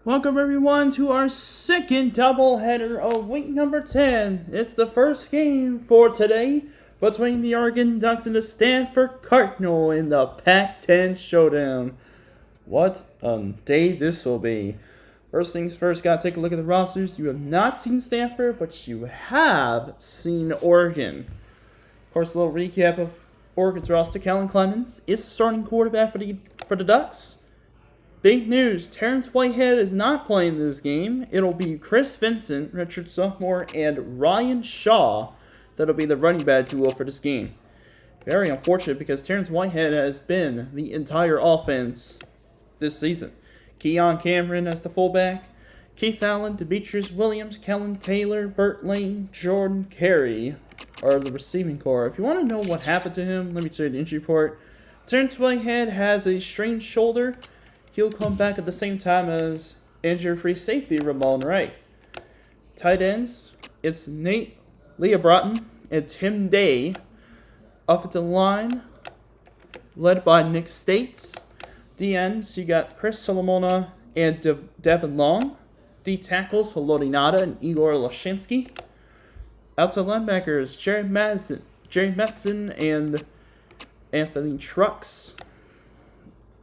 Welcome everyone to our second doubleheader of week number 10. It's the first game for today between the Oregon Ducks and the Stanford Cardinal in the PAC-10 showdown. What a day this will be. First things first, gotta take a look at the rosters. You have not seen Stanford, but you have seen Oregon. Of course, a little recap of Oregon's roster. Kellen Clemens is the starting quarterback for the Ducks. Big news, Terrence Whitehead is not playing this game. It'll be Chris Vincent, Richard Sophomore, and Ryan Shaw that'll be the running back duo for this game. Very unfortunate because Terrence Whitehead has been the entire offense this season. Keon Cameron as the fullback, Keith Allen, Demetrius Williams, Kellen Taylor, Burt Lane, Jordan Carey are the receiving core. If you want to know what happened to him, let me tell you the injury report. Terrence Whitehead has a strained shoulder. He'll come back at the same time as injury-free safety Ramon Wright. Tight ends, it's Nate Leah-Broughton and Tim Day. Offensive line, led by Nick States. D ends, you got Chris Solomona and Devin Long. D tackles, Haloti Nada and Igor Lashinsky. Outside linebackers, Jerry Metzen and Anthony Trucks.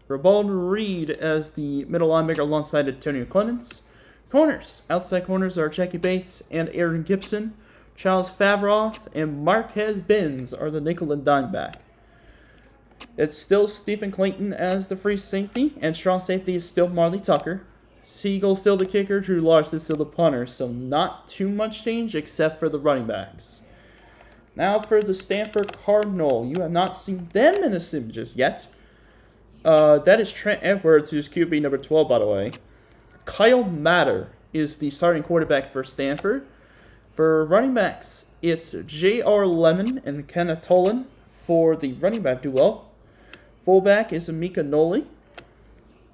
Rabon Reed as the middle linebacker alongside Antonio Clemens. Corners. Outside corners are Jackie Bates and Aaron Gibson. Charles Favroth and Marquez Benz are the nickel and dime back. It's still Stephen Clayton as the free safety, and strong safety is still Marley Tucker. Siegel still the kicker, Drew Larson still the punter, so not too much change except for the running backs. Now for the Stanford Cardinal. You have not seen them in the images yet. That is Trent Edwards, who's QB number 12, by the way. Kyle Matter is the starting quarterback for Stanford. For running backs, it's J.R. Lemon and Kenneth Tolan for the running back duo. Fullback is Amika Noli.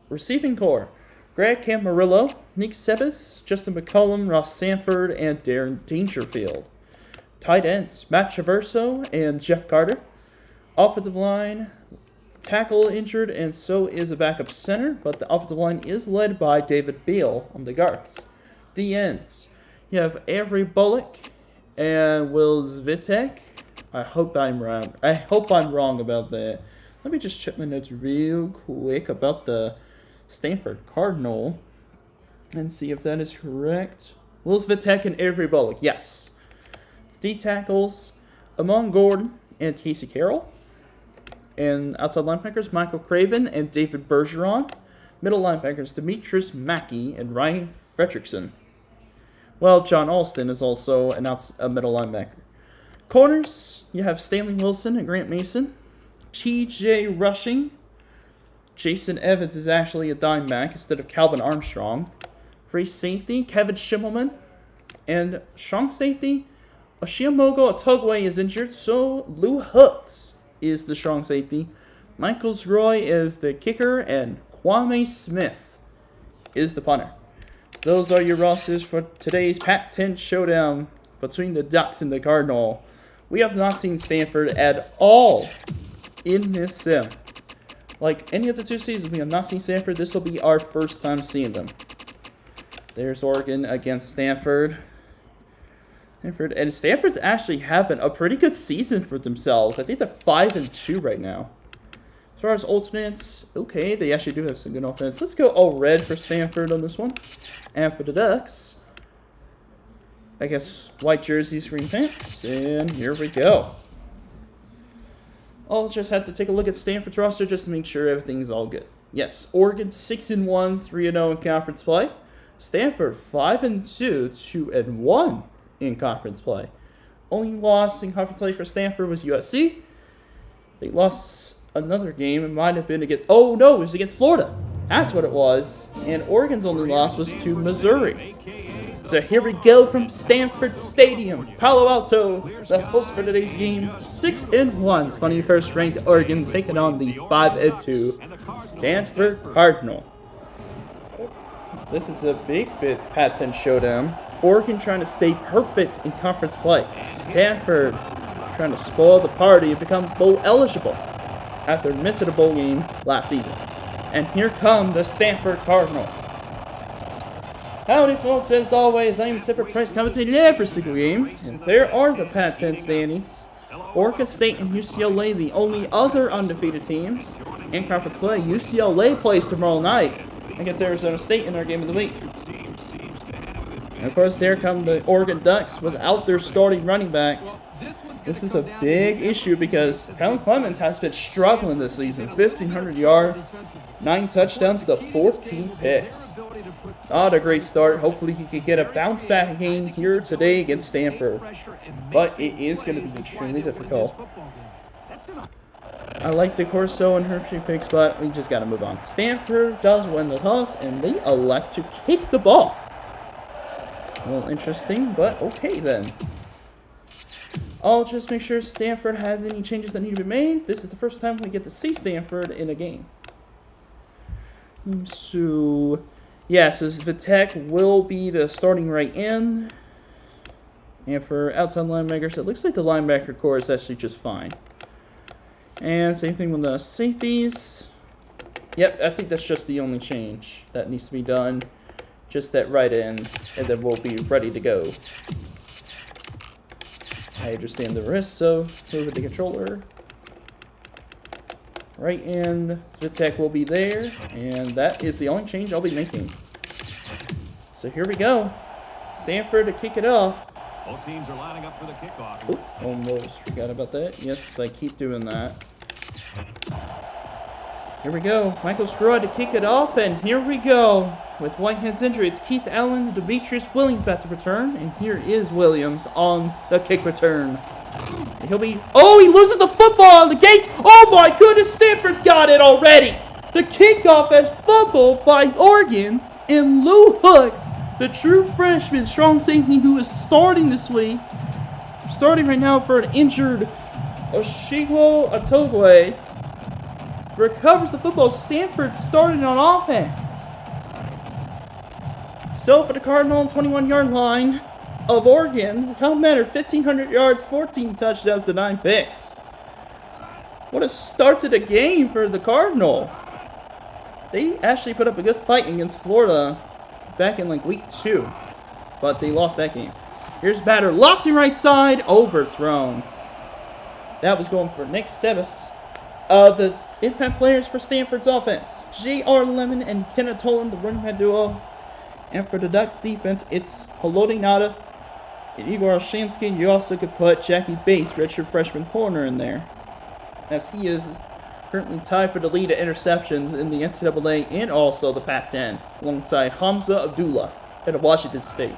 Receiving core, Greg Camarillo, Nick Sebas, Justin McCollum, Ross Sanford, and Darren Dangerfield. Tight ends, Matt Traverso and Jeff Carter. Offensive line, tackle injured, and so is a backup center, but the offensive line is led by David Beal on the guards. D ends, you have Avery Bullock and Will Zvitek. I hope I'm wrong about that. Let me just check my notes real quick about the Stanford Cardinal and see if that is correct. Will Zvitek and Avery Bullock, yes. D tackles, Amon Gordon and Casey Carroll. And outside linebackers, Michael Craven and David Bergeron. Middle linebackers, Demetrius Mackey and Ryan Fredrickson. Well, John Alston is also a middle linebacker. Corners, you have Stanley Wilson and Grant Mason. T.J. Rushing. Jason Evans is actually a dime back instead of Calvin Armstrong. Free safety, Kevin Schimmelman. And strong safety, Oshiamogo Otogwe is injured, so Lou Hooks is the strong safety. Michael Zroy is the kicker, and Kwame Smith is the punter. So those are your rosters for today's Pac-10 showdown between the Ducks and the Cardinal. We have not seen Stanford at all in this sim. Like any of the two seasons, we have not seen Stanford. This will be our first time seeing them. There's Oregon against Stanford. And Stanford's actually having a pretty good season for themselves. I think they're 5-2 right now. As far as alternates, okay, they actually do have some good alternates. Let's go all red for Stanford on this one. And for the Ducks, I guess white jerseys, green pants. And here we go. I'll just have to take a look at Stanford's roster just to make sure everything's all good. Yes, Oregon 6-1, 3-0 in conference play. Stanford 5-2, 2-1. In conference play. Only loss in conference play for Stanford was USC. They lost another game. It might have been against... Oh, no, it was against Florida. That's what it was. And Oregon's only loss was to Missouri. So here we go from Stanford Stadium. Palo Alto, the host for today's game. 6-1, 21st ranked Oregon taking on the 5-2 Stanford Cardinal. This is a big Pac-10 showdown. Oregon trying to stay perfect in conference play. Stanford trying to spoil the party and become bowl eligible after missing a bowl game last season. And here come the Stanford Cardinal. Howdy folks, as always, I am Tipper Price commentating every single game, and there are the PAC-10 standings. Oregon State and UCLA, the only other undefeated teams in conference play. UCLA plays tomorrow night against Arizona State in our game of the week. And of course, there come the Oregon Ducks without their starting running back. This is a big issue because Kellen Clemens has been struggling this season. 1,500 yards, 9 touchdowns to 14 picks. Not a great start. Hopefully he could get a bounce back game here today against Stanford. But it is going to be extremely difficult. I like the Corso and Hershey picks, but we just got to move on. Stanford does win the toss, and they elect to kick the ball. Well, interesting, but okay then. I'll just make sure Stanford has any changes that need to be made. This is the first time we get to see Stanford in a game. So, yeah, so Vitek will be the starting right end. And for outside linebackers, it looks like the linebacker core is actually just fine. And same thing with the safeties. Yep, I think that's just the only change that needs to be done. Just that right end, and then we'll be ready to go. I understand the risks of moving the controller. Right end, Vitek will be there, and that is the only change I'll be making. So here we go. Stanford to kick it off. Both teams are lining up for the kickoff. Oop, almost forgot about that. Yes, I keep doing that. Here we go. Michael Scroy to kick it off, and here we go. With Whitehead's injury, it's Keith Allen, Demetrius Williams about to return, and here is Williams on the kick return. And he'll be... Oh, he loses the football on the gate! Oh my goodness, Stanford's got it already! The kickoff is fumbled by Oregon, and Lou Hooks, the true freshman strong safety who is starting this week, starting right now for an injured Oshigwo Atogwe, recovers the football. Stanford starting on offense. So for the Cardinal 21-yard line of Oregon, don't matter, 1,500 yards, 14 touchdowns to 9 picks. What a start to the game for the Cardinal. They actually put up a good fight against Florida back in like week 2, but they lost that game. Here's batter, lofty right side, overthrown. That was going for Nick Sebas. The impact players for Stanford's offense, J.R. Lemon and Kenneth Tolan, the running back duo. And for the Ducks defense, it's Haloti Nada and Igor Olshansky. You also could put Jackie Bates, redshirt freshman corner, in there, as he is currently tied for the lead of interceptions in the NCAA and also the PAC-10, alongside Hamza Abdullah out of Washington State.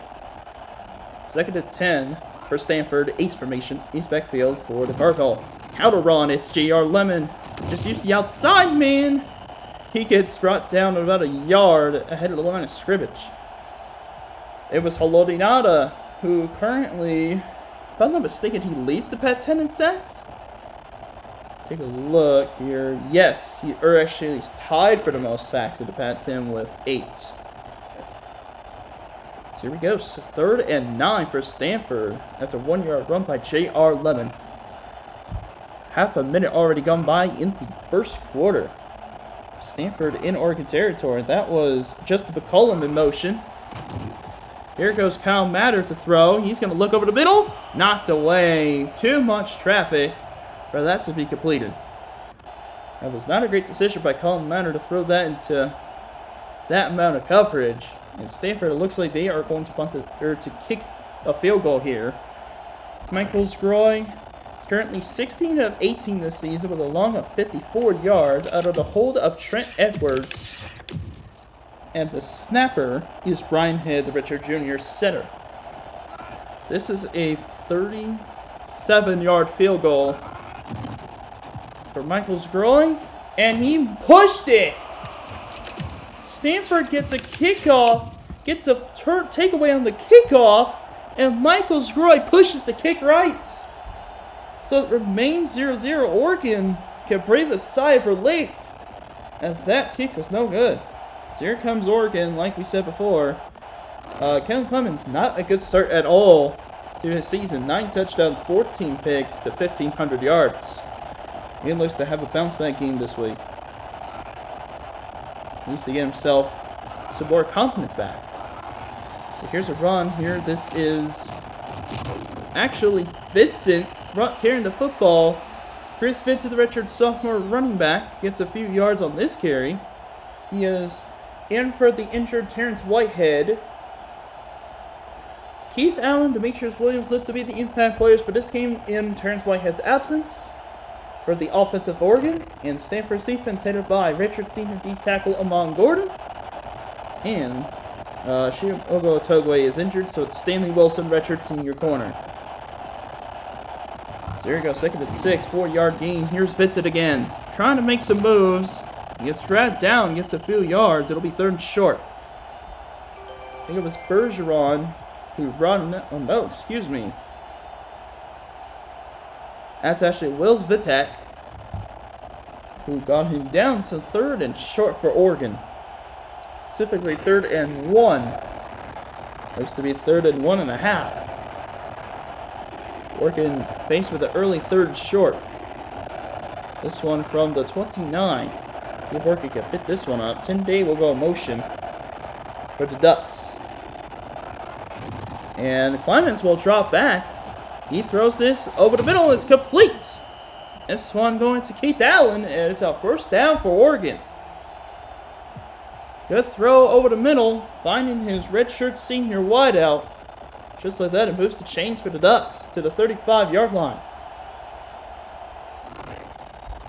Second and 10 for Stanford, ace formation, ace backfield for the Cardinal. Counter run, it's J.R. Lemon. Just use the outside man. He gets brought down about a yard ahead of the line of scrimmage. It was Haloti Nada, who currently, if I'm not mistaken, he leads the PAC-10 in sacks. Take a look here. Yes, he's tied for the most sacks in the PAC-10 with 8. So here we go. Third and 9 for Stanford after 1-yard run by J.R. Lemon. Half a minute already gone by in the first quarter. Stanford in Oregon territory. That was Justin McCollum in motion. Here goes Kyle Matter to throw. He's going to look over the middle. Knocked away. Too much traffic for that to be completed. That was not a great decision by Colin Matter to throw that into that amount of coverage. And Stanford, it looks like they are going to kick a field goal here. Michael Scroy is currently 16 of 18 this season with a long of 54 yards out of the hold of Trent Edwards. And the snapper is Brian Head, the Richard Jr. center. So this is a 37-yard field goal for Michael Scroy, and he pushed it. Stanford gets a kickoff, gets a take away on the kickoff, and Michael Scroy pushes the kick right. So it remains 0-0. Oregon can breathe a sigh of relief, as that kick was no good. So here comes Oregon, like we said before. Kellen Clemens, not a good start at all to his season. 9 touchdowns, 14 picks to 1,500 yards. He looks to have a bounce-back game this week. He needs to get himself some more confidence back. So here's a run here. This is actually Vincent carrying the football. Chris Vincent, the redshirt sophomore running back, gets a few yards on this carry. He is in for the injured Terrence Whitehead. Keith Allen, Demetrius Williams look to be the impact players for this game in Terrence Whitehead's absence. For the offense of Oregon, and Stanford's defense headed by redshirt senior D tackle Amon Gordon. And Shiogo Togwe is injured, so it's Stanley Wilson, redshirt senior corner. So here we go, 2nd and 6, 4-yard gain. Here's Vincent again, trying to make some moves. He gets dragged down, gets a few yards. It'll be 3rd and short. I think it was Bergeron who run. Oh no, excuse me. That's actually Wills Vitek who got him down. So 3rd and short for Oregon. Specifically 3rd and 1. Looks to be 3rd and 1.5. Oregon faced with an early 3rd short. This one from the 29. See if Oregon can fit this one up. 10-day will go in motion for the Ducks. And Clemens will drop back. He throws this over the middle. It's complete. This one going to Keith Allen, and it's a 1st down for Oregon. Good throw over the middle, finding his redshirt senior wideout. Just like that, it moves the chains for the Ducks to the 35-yard line.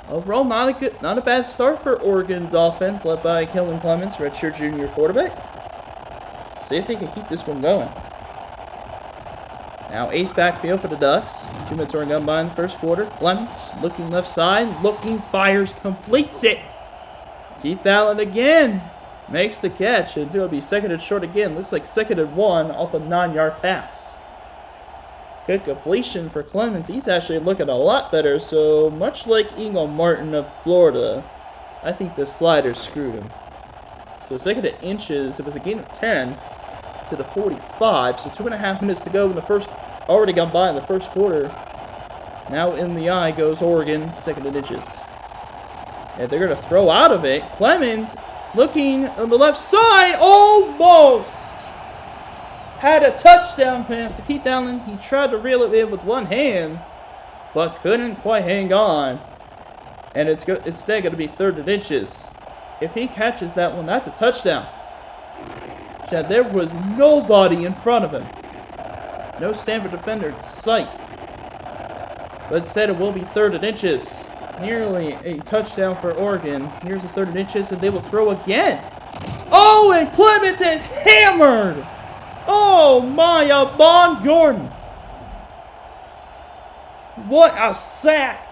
Overall, not a bad start for Oregon's offense, led by Kellen Clemens, redshirt junior quarterback. See if he can keep this one going. Now ace backfield for the Ducks. 2 minutes are gone by in the 1st quarter. Clemens looking left side, looking, fires, completes it. Keith Allen again makes the catch, and it'll be 2nd and short again. Looks like 2nd and 1 off a 9-yard pass. Good completion for Clemens. He's actually looking a lot better, so much like Eagle Martin of Florida, I think the slider screwed him. So 2nd and inches, it was a gain of 10 to the 45, so 2.5 minutes to go in the first, already gone by in the 1st quarter. Now in the eye goes Oregon, 2nd and inches. And they're going to throw out of it. Clemens looking on the left side, almost had a touchdown pass to Keith Allen. He tried to reel it in with one hand, but couldn't quite hang on. And it's instead going to be 3rd and inches. If he catches that one, that's a touchdown. Yeah, there was nobody in front of him. No Stanford defender in sight. But instead, it will be 3rd and inches. Nearly a touchdown for Oregon. Here's a 3rd and inches, and they will throw again. Oh, and Clemens is hammered! Oh my, Amon Gordon. What a sack.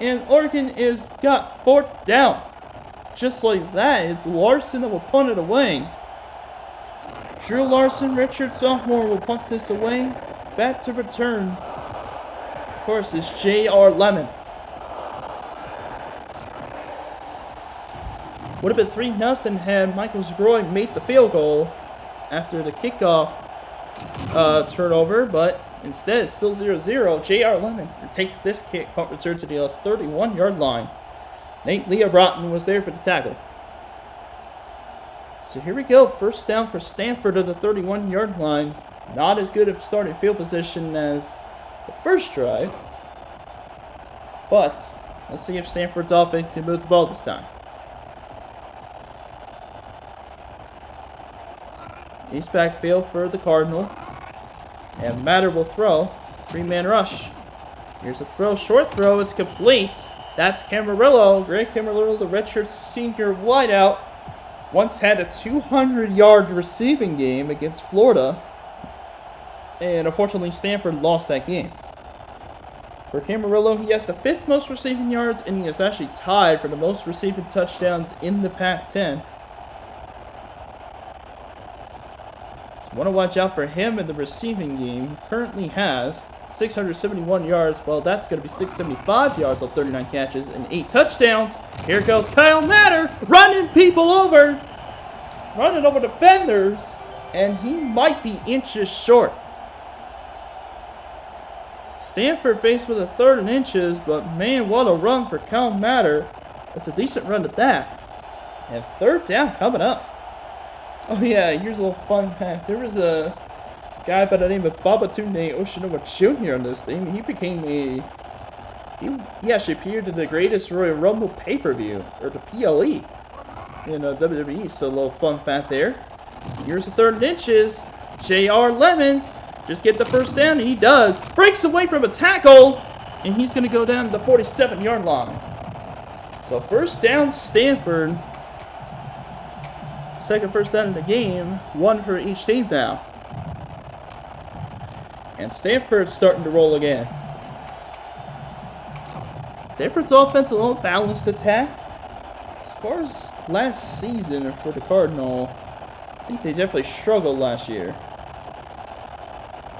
And Oregon is got 4th down. Just like that, it's Larson that will punt it away. Drew Larson, redshirt sophomore, will punt this away. Back to return, of course, is J.R. Lemon. Would have been 3-0 had Michael Zgroy made the field goal after the kickoff turnover, but instead it's still 0-0. J.R. Lemon takes this kick punt return to the 31-yard line. Nate Leah Broughton was there for the tackle. So here we go, 1st down for Stanford at the 31-yard line. Not as good of starting field position as the 1st drive, but let's see if Stanford's offense can move the ball this time. East backfield for the Cardinal. And Matter will throw. 3-man rush. Here's a throw, short throw, it's complete. That's Camarillo. Greg Camarillo, the redshirt senior wideout, once had a 200-yard receiving game against Florida. And unfortunately, Stanford lost that game. For Camarillo, he has the 5th most receiving yards, and he is actually tied for the most receiving touchdowns in the Pac-10. Want to watch out for him in the receiving game. He currently has 671 yards. Well, that's going to be 675 yards on 39 catches and 8 touchdowns. Here goes Kyle Matter running people over. Running over defenders. And he might be inches short. Stanford faced with a 3rd and inches, but man, what a run for Kyle Matter. It's a decent run at that. And 3rd down coming up. Oh yeah, here's a little fun fact. There was a guy by the name of Babatunde Oshinowa Jr. on this team. He became a... He actually appeared in the Greatest Royal Rumble pay-per-view, or the PLE, in WWE. So a little fun fact there. Here's the 3rd and inches. J.R. Lemon just get the first down, and he does. Breaks away from a tackle, and he's going to go down to the 47-yard line. So first down, Stanford. Second first down in the game. 1 for each team now. And Stanford's starting to roll again. Stanford's offense a little balanced attack. As far as last season for the Cardinal, I think they definitely struggled last year.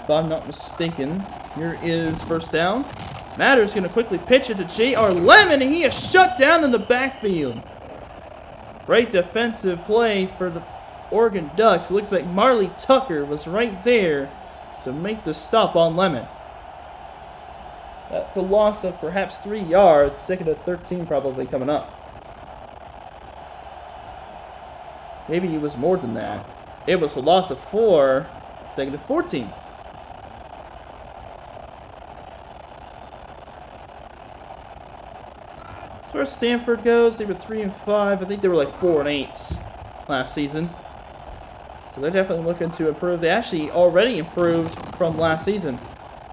If I'm not mistaken, here is first down. Matter's going to quickly pitch it to J.R. Lemon, and he is shut down in the backfield. Great defensive play for the Oregon Ducks. It looks like Marley Tucker was right there to make the stop on Lemon. That's a loss of perhaps 3 yards. 2nd and 13 probably coming up. Maybe it was more than that. It was a loss of 4. 2nd and 14. As far as Stanford goes, they were 3 and 5. I think they were like 4 and 8 last season. So they're definitely looking to improve. They actually already improved from last season.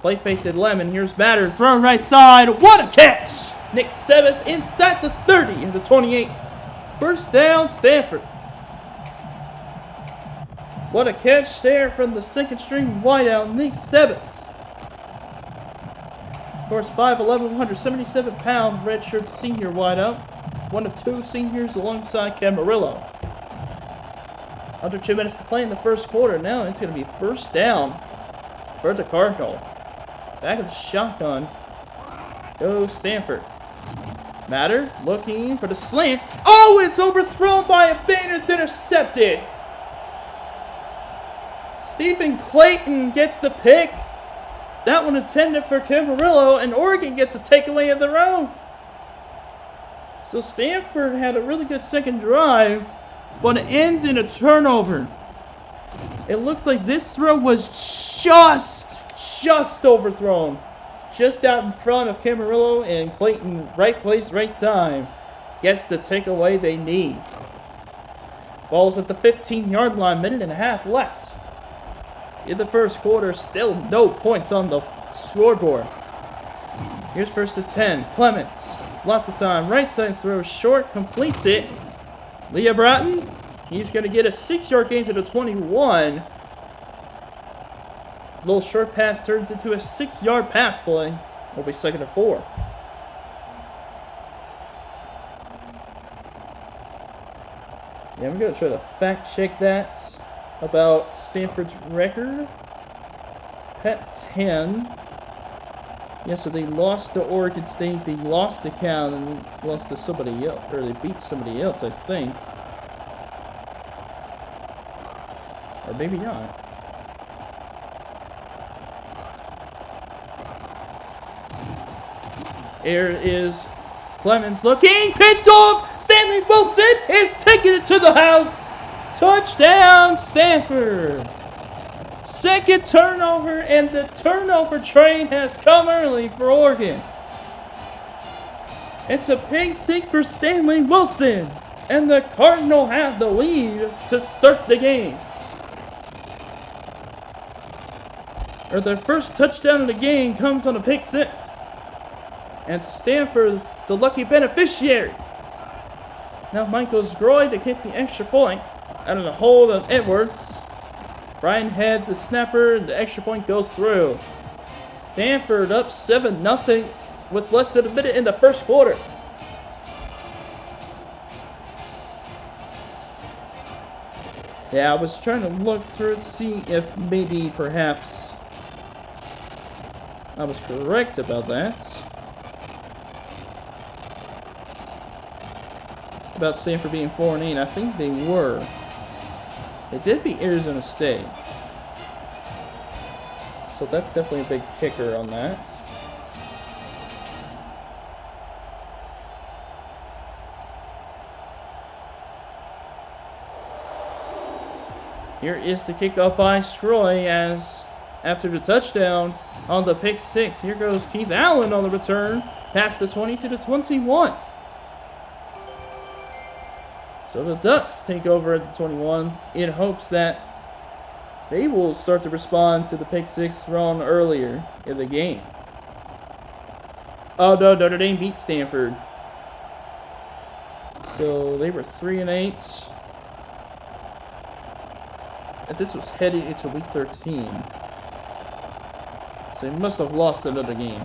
Play fake to Lemon. Here's Batter. Thrown right side. What a catch! Nick Sebas inside the 30 into 28. First down, Stanford. What a catch there from the 2nd string wideout, Nick Sebas. Of course, 5'11", 177-pound redshirt senior wideout. One of 2 seniors alongside Camarillo. Under 2 minutes to play in the first quarter. Now it's going to be first down for the Cardinal. Back of the shotgun goes Stanford. Matter looking for the slant. Oh, it's overthrown by a Banner. It's intercepted. Stephen Clayton gets the pick. That one intended for Camarillo, and Oregon gets a takeaway of their own. So Stanford had a really good second drive, but it ends in a turnover. It looks like this throw was just overthrown. Just out in front of Camarillo, and Clayton, right place, right time, gets the takeaway they need. Ball's at the 15-yard line, 1.5 minutes left. In the first quarter, still no points on the scoreboard. Here's first and 10. Clements, lots of time. Right side throw, short, completes it. Leah Bratton, he's going to get a 6-yard gain to the 21. Little short pass turns into a 6-yard pass play. It'll be 2nd and 4. Yeah, I'm going to try to fact check that about Stanford's record. PAC-10. Yeah, so they lost to Oregon State, they lost to Cal, and they lost to somebody else, or they beat somebody else, I think. Or maybe not. Here is Clemens looking, picked off. Stanley Wilson is taking it to the house. Touchdown, Stanford. 2nd turnover, and the turnover train has come early for Oregon. It's a pick 6 for Stanley Wilson, and the Cardinal have the lead to start the game. Or their first touchdown of the game comes on a pick 6. And Stanford, the lucky beneficiary. Now Michael Groy to kick the extra point out of the hold of Edwards. Brian Head, the snapper, and the extra point goes through. Stanford up 7-0 with less than a minute in the first quarter. Yeah, I was trying to look through to see if maybe perhaps I was correct about that. About Stanford being 4-8. I think they were. It did beat Arizona State. So that's definitely a big kicker on that. Here is the kickoff by Stroy as after the touchdown on the pick 6. Here goes Keith Allen on the return. Past the 20 to the 21. So the Ducks take over at the 21 in hopes that they will start to respond to the pick 6 thrown earlier in the game. Oh no, Notre Dame beat Stanford. So they were 3-8. And this was heading into week 13. So they must have lost another game.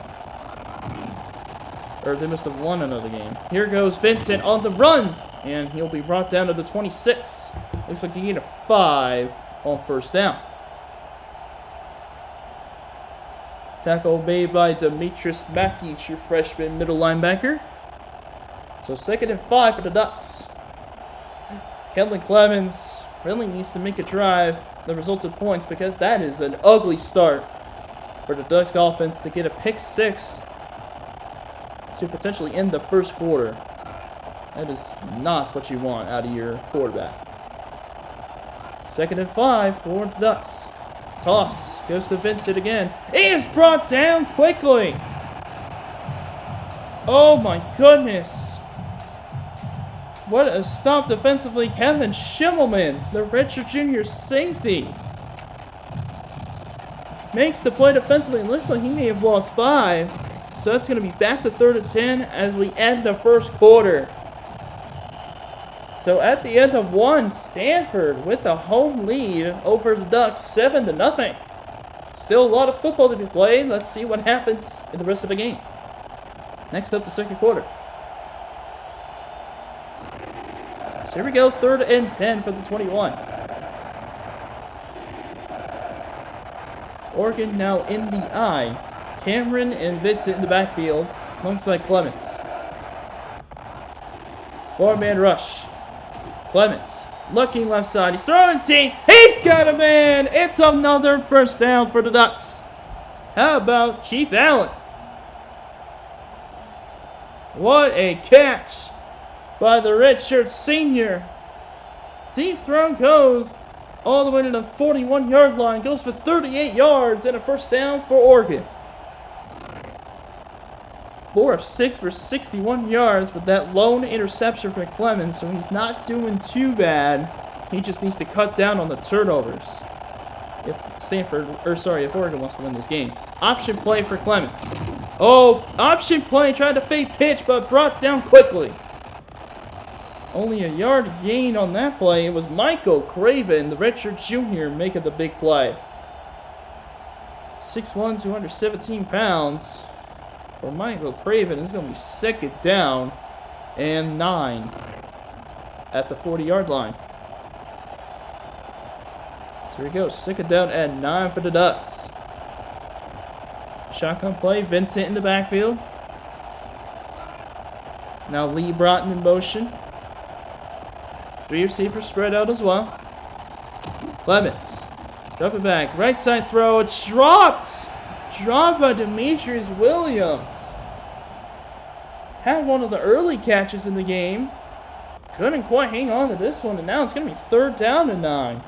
Or they must have won another game. Here goes Vincent on the run. And he'll be brought down to the 26. Looks like he gained a 5 on first down. Tackle made by Demetrius Makic, your freshman middle linebacker. So 2nd and 5 for the Ducks. Kendall Clemens really needs to make a drive that results in points because that is an ugly start for the Ducks offense to get a pick 6 to potentially end the first quarter. That is not what you want out of your quarterback. 2nd and 5 for the Ducks. Toss goes to Vincent again. He is brought down quickly. Oh my goodness. What a stop defensively. Kevin Schimmelman, the redshirt junior safety, makes the play defensively. It looks like he may have lost 5. So that's going to be back to 3rd and 10 as we end the first quarter. So at the end of 1, Stanford with a home lead over the Ducks, 7-0. Still a lot of football to be played. Let's see what happens in the rest of the game. Next up, the second quarter. So here we go, 3rd and 10 for the 21. Oregon now in the eye. Cameron and Vincent in the backfield, alongside Clemens. 4-man rush. Clemens looking left side. He's throwing deep. He's got a man. It's another first down for the Ducks. How about Keith Allen? What a catch by the redshirt senior. Deep throw goes all the way to the 41-yard line. Goes for 38 yards and a first down for Oregon. 4 of 6 for 61 yards, but that lone interception for Clemens, so he's not doing too bad. He just needs to cut down on the turnovers if Oregon wants to win this game. Option play for Clemens. Oh, option play, tried to fake pitch, but brought down quickly. Only a yard gain on that play. It was Michael Craven, the redshirt junior, making the big play. 6'1", 217 pounds. For Michael Craven, it's going to be 2nd down and 9 at the 40-yard line. So here we go, 2nd down and 9 for the Ducks. Shotgun play, Vincent in the backfield. Now Lee Broughton in motion. 3 receivers spread out as well. Clemens, drop it back, right side throw, it's dropped! Dropped by Demetrius Williams. Had one of the early catches in the game. Couldn't quite hang on to this one, and now it's going to be 3rd down and 9.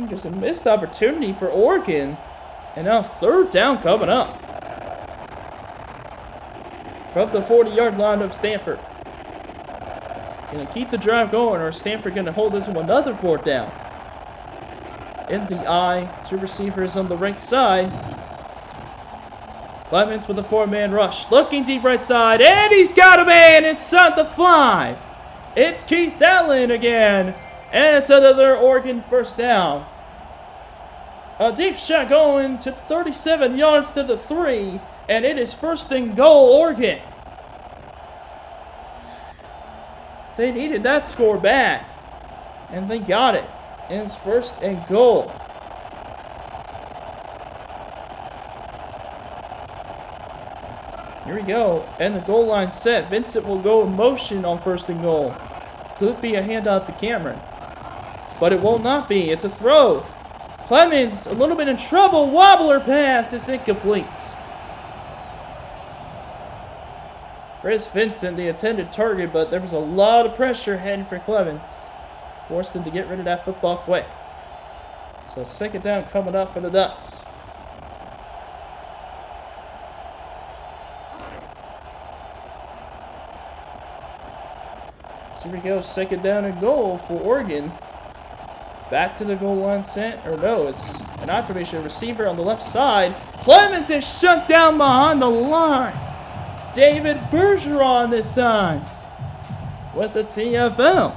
Just a missed opportunity for Oregon. And now 3rd down coming up. From the 40-yard line of Stanford. Going to keep the drive going, or is Stanford going to hold it to another 4th down? In the eye, 2 receivers on the right side. Clemens with a 4-man rush. Looking deep right side, and he's got a man inside the 5. It's Keith Allen again. And it's another Oregon first down. A deep shot going to 37 yards to the 3. And it is 1st and goal, Oregon. They needed that score bad. And they got it. And it's 1st and goal. Here we go. And the goal line set. Vincent will go in motion on 1st and goal. Could be a handoff to Cameron. But it will not be. It's a throw. Clemens a little bit in trouble. Wobbler pass. It's incomplete. Chris Vincent, the intended target, but there was a lot of pressure heading for Clemens. Forced him to get rid of that football quick. So second down coming up for the Ducks. So here we go, second down and goal for Oregon. Back to the goal line set, or no, it's an I-formation receiver on the left side. Clement is shut down behind the line. David Bergeron this time with the TFL.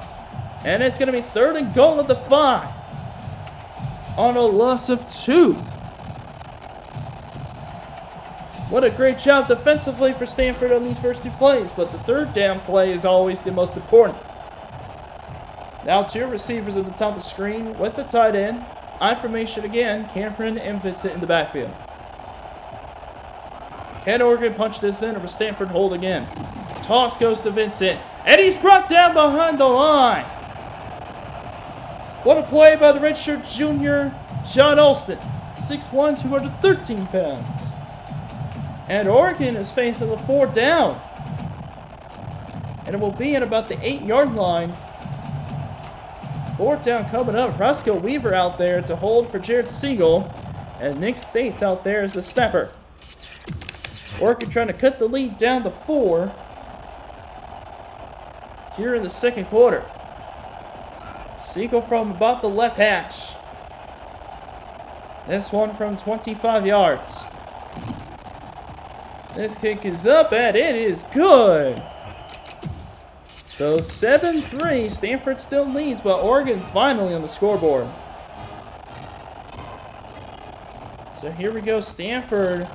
And it's going to be third and goal at the 5 on a loss of 2. What a great job defensively for Stanford on these first 2 plays, but the third down play is always the most important. Now 2 receivers at the top of the screen with the tight end. I-formation again, Cameron and Vincent in the backfield. Can Oregon punch this in, or will Stanford hold again? Toss goes to Vincent, and he's brought down behind the line. What a play by the redshirt junior, John Alston. 6'1", 213 pounds. And Oregon is facing the 4th down. And it will be at about the 8-yard line. 4th down coming up. Roscoe Weaver out there to hold for Jared Siegel. And Nick States out there as the snapper. Oregon trying to cut the lead down to 4 here in the second quarter. Siegel from about the left hash. This one from 25 yards. This kick is up and it is good. So 7-3, Stanford still leads, but Oregon finally on the scoreboard. So here we go, Stanford's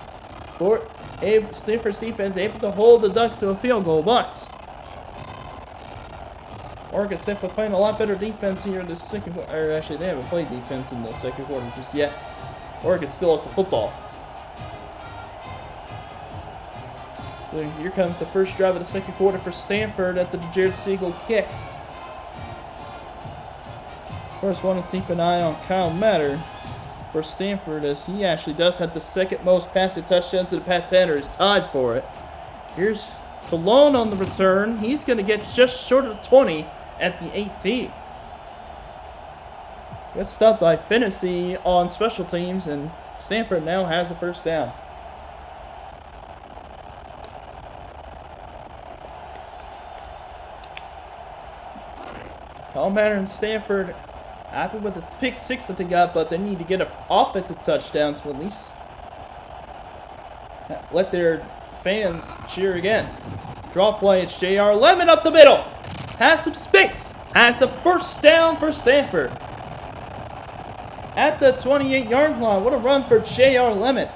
defense able to hold the Ducks to a field goal, but Oregon's definitely playing a lot better defense here in the second quarter. Or actually, they haven't played defense in the second quarter just yet. Oregon still has the football. So here comes the first drive of the second quarter for Stanford after the Jared Siegel kick. Of course, want to keep an eye on Kyle Matter for Stanford, as he actually does have the second most passing touchdowns to the Pac-10, or is tied for it. Here's Talone on the return. He's going to get just short of 20 at the 18. Good stuff by Finnessy on special teams, and Stanford now has a first down. Kyle Matter and Stanford happy with the pick 6 that they got, but they need to get an offensive touchdown to at least let their fans cheer again. Draw play, it's J.R. Lemon up the middle. Has some space. Has a first down for Stanford. At the 28-yard line, what a run for J.R. Lemon.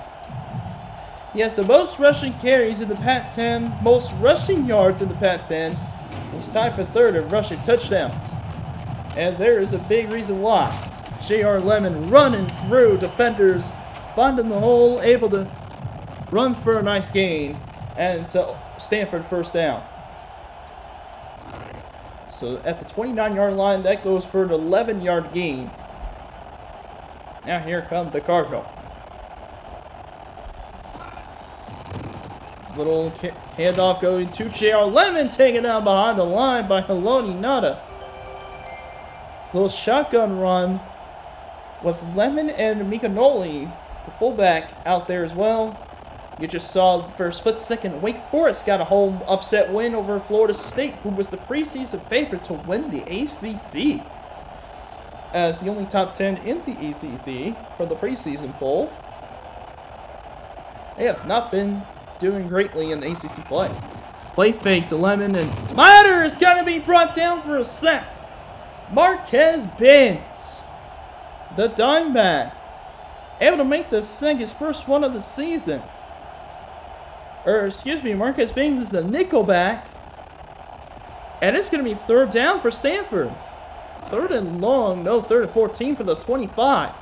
He has the most rushing carries in the Pac-10, most rushing yards in the Pac-10. He's tied for 3rd in rushing touchdowns. And there is a big reason why. J.R. Lemon running through defenders, finding the hole, able to run for a nice gain. And so Stanford first down. So at the 29-yard line, that goes for an 11-yard gain. Now here comes the Cardinal. Little handoff going to J.R. Lemon, taken down behind the line by Haloni Nada. Little shotgun run with Lemon and Micanoli, the fullback, out there as well. You just saw for a split second, Wake Forest got a home upset win over Florida State, who was the preseason favorite to win the ACC. As the only top 10 in the ACC from the preseason poll, they have not been doing greatly in the ACC play. Play fake to Lemon, and Matter is going to be brought down for a sack. Marquez Benz, the dime back, able to make the sack, his first one of the season. Marquez Benz is the nickel back. And it's going to be 3rd down for Stanford. 3rd and long, no, 3rd and 14 for the 25.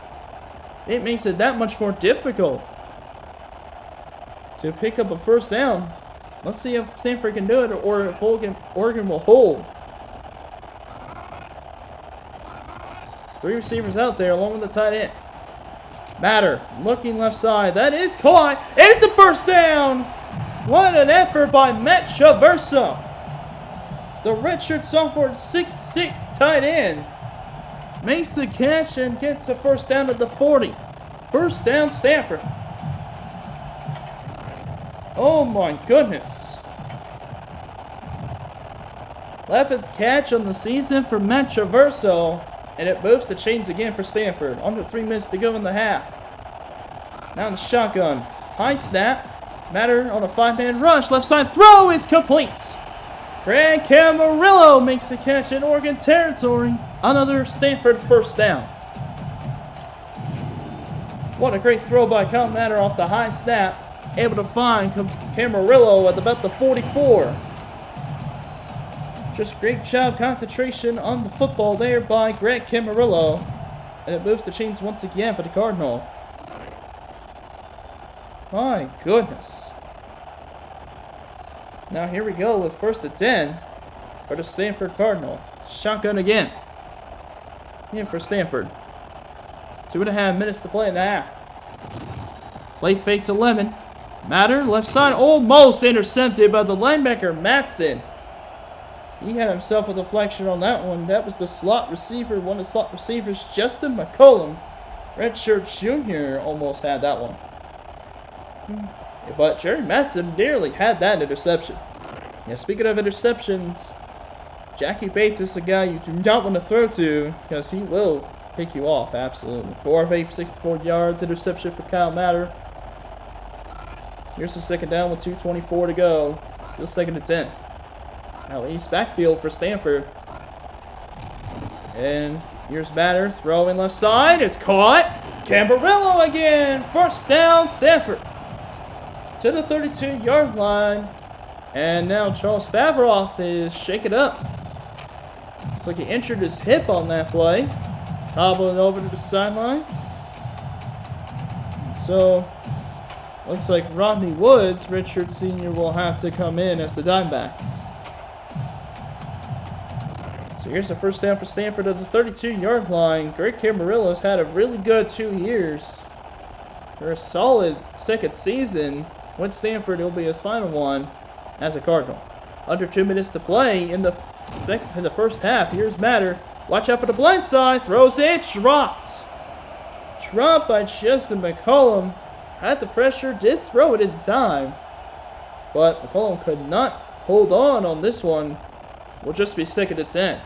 It makes it that much more difficult to pick up a first down. Let's see if Stanford can do it, or if Oregon will hold. 3 receivers out there along with the tight end. Matter looking left side. That is caught. And it's a first down. What an effort by Matt Traverso. The redshirt sophomore 6'6" tight end makes the catch and gets a first down at the 40. First down, Stanford. Oh my goodness. 11th catch on the season for Matt Traverso, and it moves the chains again for Stanford. Under 3 minutes to go in the half. Now in the shotgun. High snap. Matter on a 5-man rush. Left side throw is complete. Greg Camarillo makes the catch in Oregon territory. Another Stanford first down. What a great throw by Kyle Matter off the high snap. Able to find Camarillo at about the 44. Just great job concentration on the football there by Greg Camarillo. And it moves the chains once again for the Cardinal. My goodness. Now here we go with 1st and 10 for the Stanford Cardinal. Shotgun again. In for Stanford. 2.5 minutes to play in the half. Play fake to Lemon. Matter, left side, almost intercepted by the linebacker, Matson. He had himself a deflection on that one. That was the slot receiver, one of the slot receivers, Justin McCollum. Redshirt Jr. almost had that one. But Jerry Matson nearly had that interception. Yeah, speaking of interceptions, Jackie Bates is a guy you do not want to throw to because he will pick you off, absolutely. 4 of 8 for 64 yards, interception for Kyle Matter. Here's the second down with 2:24 to go. Still 2nd and 10. Now east backfield for Stanford. And here's Matter throwing left side. It's caught. Camarillo again. First down, Stanford. To the 32-yard line. And now Charles Favroth is shaken up. Looks like he injured his hip on that play. He's hobbling over to the sideline. And so, looks like Rodney Woods, redshirt senior, will have to come in as the dime back. So here's the first down for Stanford at the 32-yard line. Greg Camarillo's had a really good 2 years. For a solid second season with Stanford, it'll be his final one as a Cardinal. Under 2 minutes to play in the first half. Here's Matter. Watch out for the blind side. Throws it. Dropped. Dropped by Justin McCollum. Had the pressure. Did throw it in time. But McCollum could not hold on this one. Will just be 2nd and 10.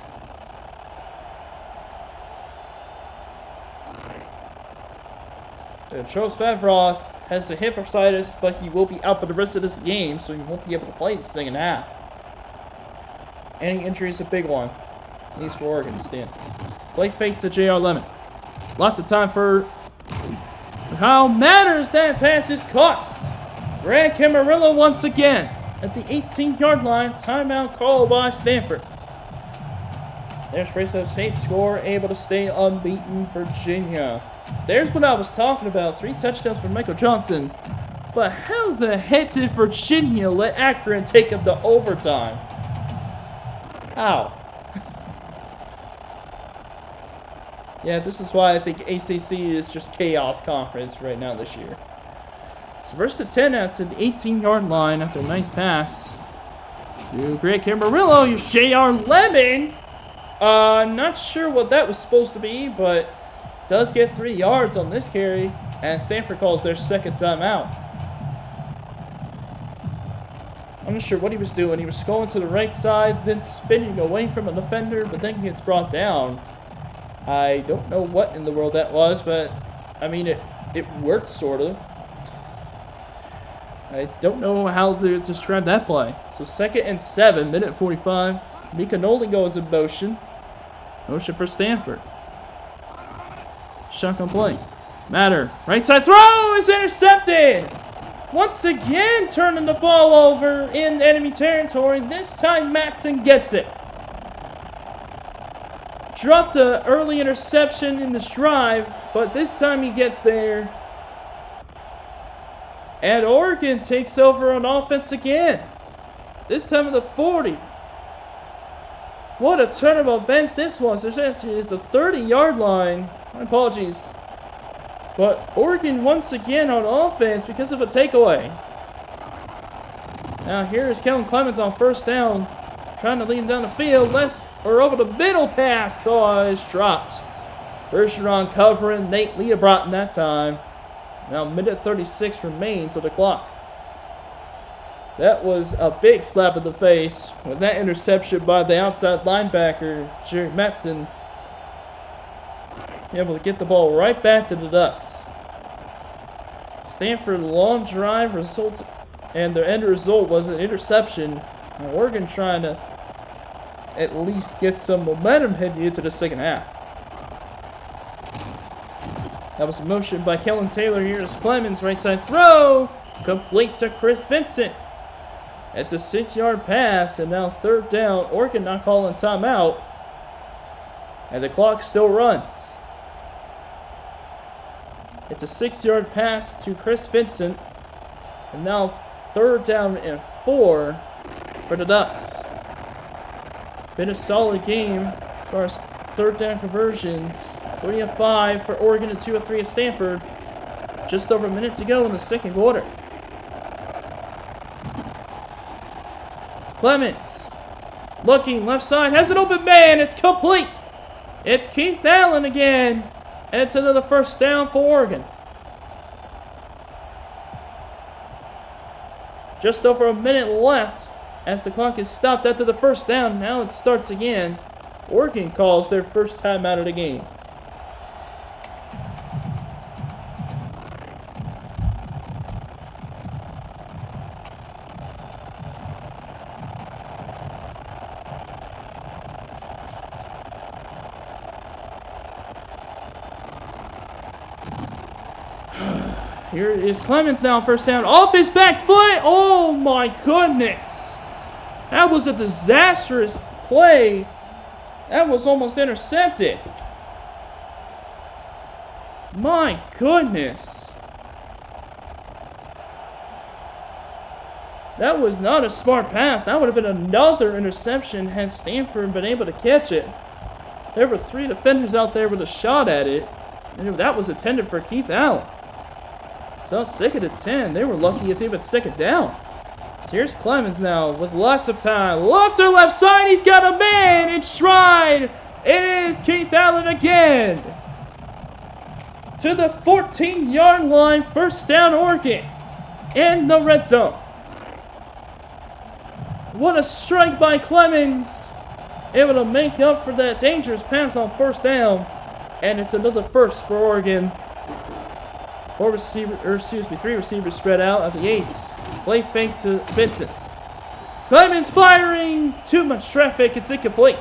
Charles Favroth has a hip bursitis, but he will be out for the rest of this game, so he won't be able to play the second half. Any injury is a big one, at least for Oregon stands. Play fake to J.R. Lemon. Lots of time for Kyle Matters. That pass is caught. Greg Camarillo once again at the 18-yard line. Timeout called by Stanford. There's Fresno State score, able to stay unbeaten. Virginia. There's what I was talking about. 3 touchdowns for Michael Johnson. But how the heck did Virginia let Akron take him to overtime? How? Yeah, this is why I think ACC is just chaos conference right now this year. So 1st and 10 out to the 18-yard line after a nice pass to Greg Camarillo. Here's J.R. Lemon. Not sure what that was supposed to be, but does get 3 yards on this carry, and Stanford calls their second timeout. I'm not sure what he was doing. He was going to the right side, then spinning away from a defender, but then gets brought down. I don't know what in the world that was, but I mean, it worked, sort of. I don't know how to describe that play. So 2nd and 7, minute 45. Mika Nolan goes in motion. Motion for Stanford. Shotgun play. Matter. Right side throw is intercepted. Once again, turning the ball over in enemy territory. This time, Matson gets it. Dropped an early interception in this drive, but this time he gets there. And Oregon takes over on offense again. This time at the 40. What a turn of events this was. There's actually the 30-yard line. My apologies. But Oregon once again on offense because of a takeaway. Now here is Kellen Clemens on first down. Trying to lead him down the field. Over the middle pass. Cause dropped. Bergeron covering Nate Leobrotten that time. Now, minute 36 remains on the clock. That was a big slap in the face with that interception by the outside linebacker, Jerry Metzen. Able to get the ball right back to the Ducks. Stanford long drive results, and the end result was an interception. Oregon trying to at least get some momentum heading into the second half. That was a motion by Kellen Taylor. Here's Clemens, right side throw, complete to Chris Vincent. It's a 6-yard pass, and now third down. Oregon not calling timeout, and the clock still runs. It's a 6-yard pass to Chris Vincent, and now third down and 4 for the Ducks. Been a solid game for our third down conversions. 3 of 5 for Oregon and 2 of 3 at Stanford. Just over a minute to go in the second quarter. Clemens looking left side, has an open man, it's complete. It's Keith Allen again. It's another first down for Oregon. Just over a minute left as the clock is stopped after the first down. Now it starts again. Oregon calls their first time out of the game. Here is Clemens now, first down, off his back foot. Oh my goodness. That was a disastrous play. That was almost intercepted. My goodness. That was not a smart pass. That would have been another interception had Stanford been able to catch it. There were 3 defenders out there with a shot at it, and that was intended for Keith Allen. So 2nd and 10. They were lucky it's even second down. Here's Clemens now with lots of time. Left to left side. He's got a man in stride. It is Keith Allen again. To the 14-yard line. First down Oregon in the red zone. What a strike by Clemens. Able to make up for that dangerous pass on first down. And it's another first for Oregon. 3 receivers spread out at the ace. Play fake to Vincent. Clemens firing. Too much traffic. It's incomplete.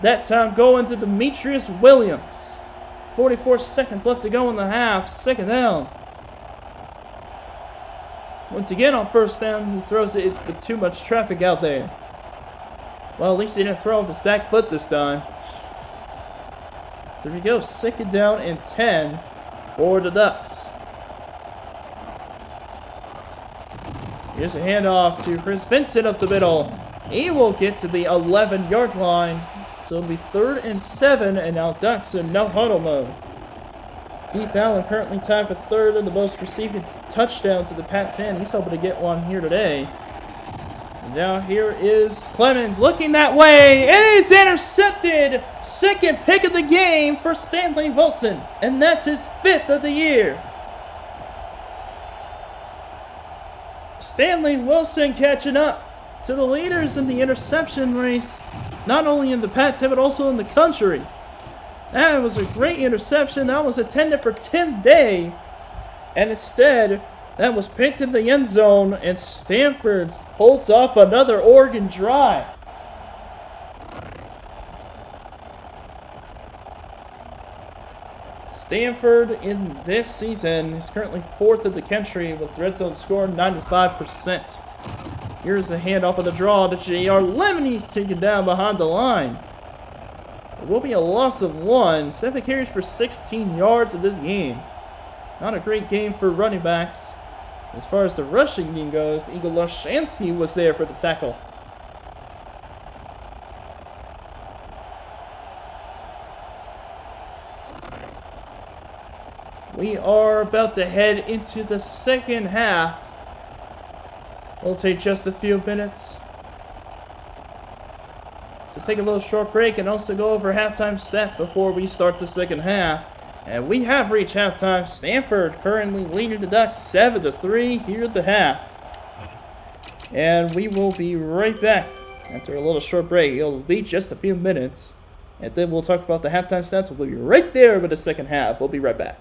That time going to Demetrius Williams. 44 seconds left to go in the half. Second down. Once again on first down, he throws it with too much traffic out there. Well, at least he didn't throw off his back foot this time. So here we go, 2nd down and 10 for the Ducks. Here's a handoff to Chris Vincent up the middle. He will get to the 11-yard line. So it'll be 3rd and 7, and now Ducks in no huddle mode. Keith Allen currently tied for 3rd in the most receiving touchdowns in the PAC-10. He's hoping to get one here today. And now here is Clemens looking that way. It is intercepted. 2nd pick of the game for Stanley Wilson. And that's his 5th of the year. Stanley Wilson catching up to the leaders in the interception race. Not only in the Pac-10, but also in the country. That was a great interception. That was intended for Tim Day. And instead, that was picked in the end zone, and Stanford holds off another Oregon drive. Stanford in this season is currently 4th in the country with red zone score 95%. Here's a handoff of the draw to J.R. Lemon. He's taken down behind the line. It will be a loss of 1. 7 carries for 16 yards in this game. Not a great game for running backs. As far as the rushing game goes, Igor Lashansky was there for the tackle. We are about to head into the second half. It'll take just a few minutes We'll take a little short break and also go over halftime stats before we start the second half. And we have reached halftime. Stanford currently leading the Ducks 7-3 here at the half. And we will be right back after a little short break. It'll be just a few minutes. And then we'll talk about the halftime stats. We'll be right there with the second half. We'll be right back.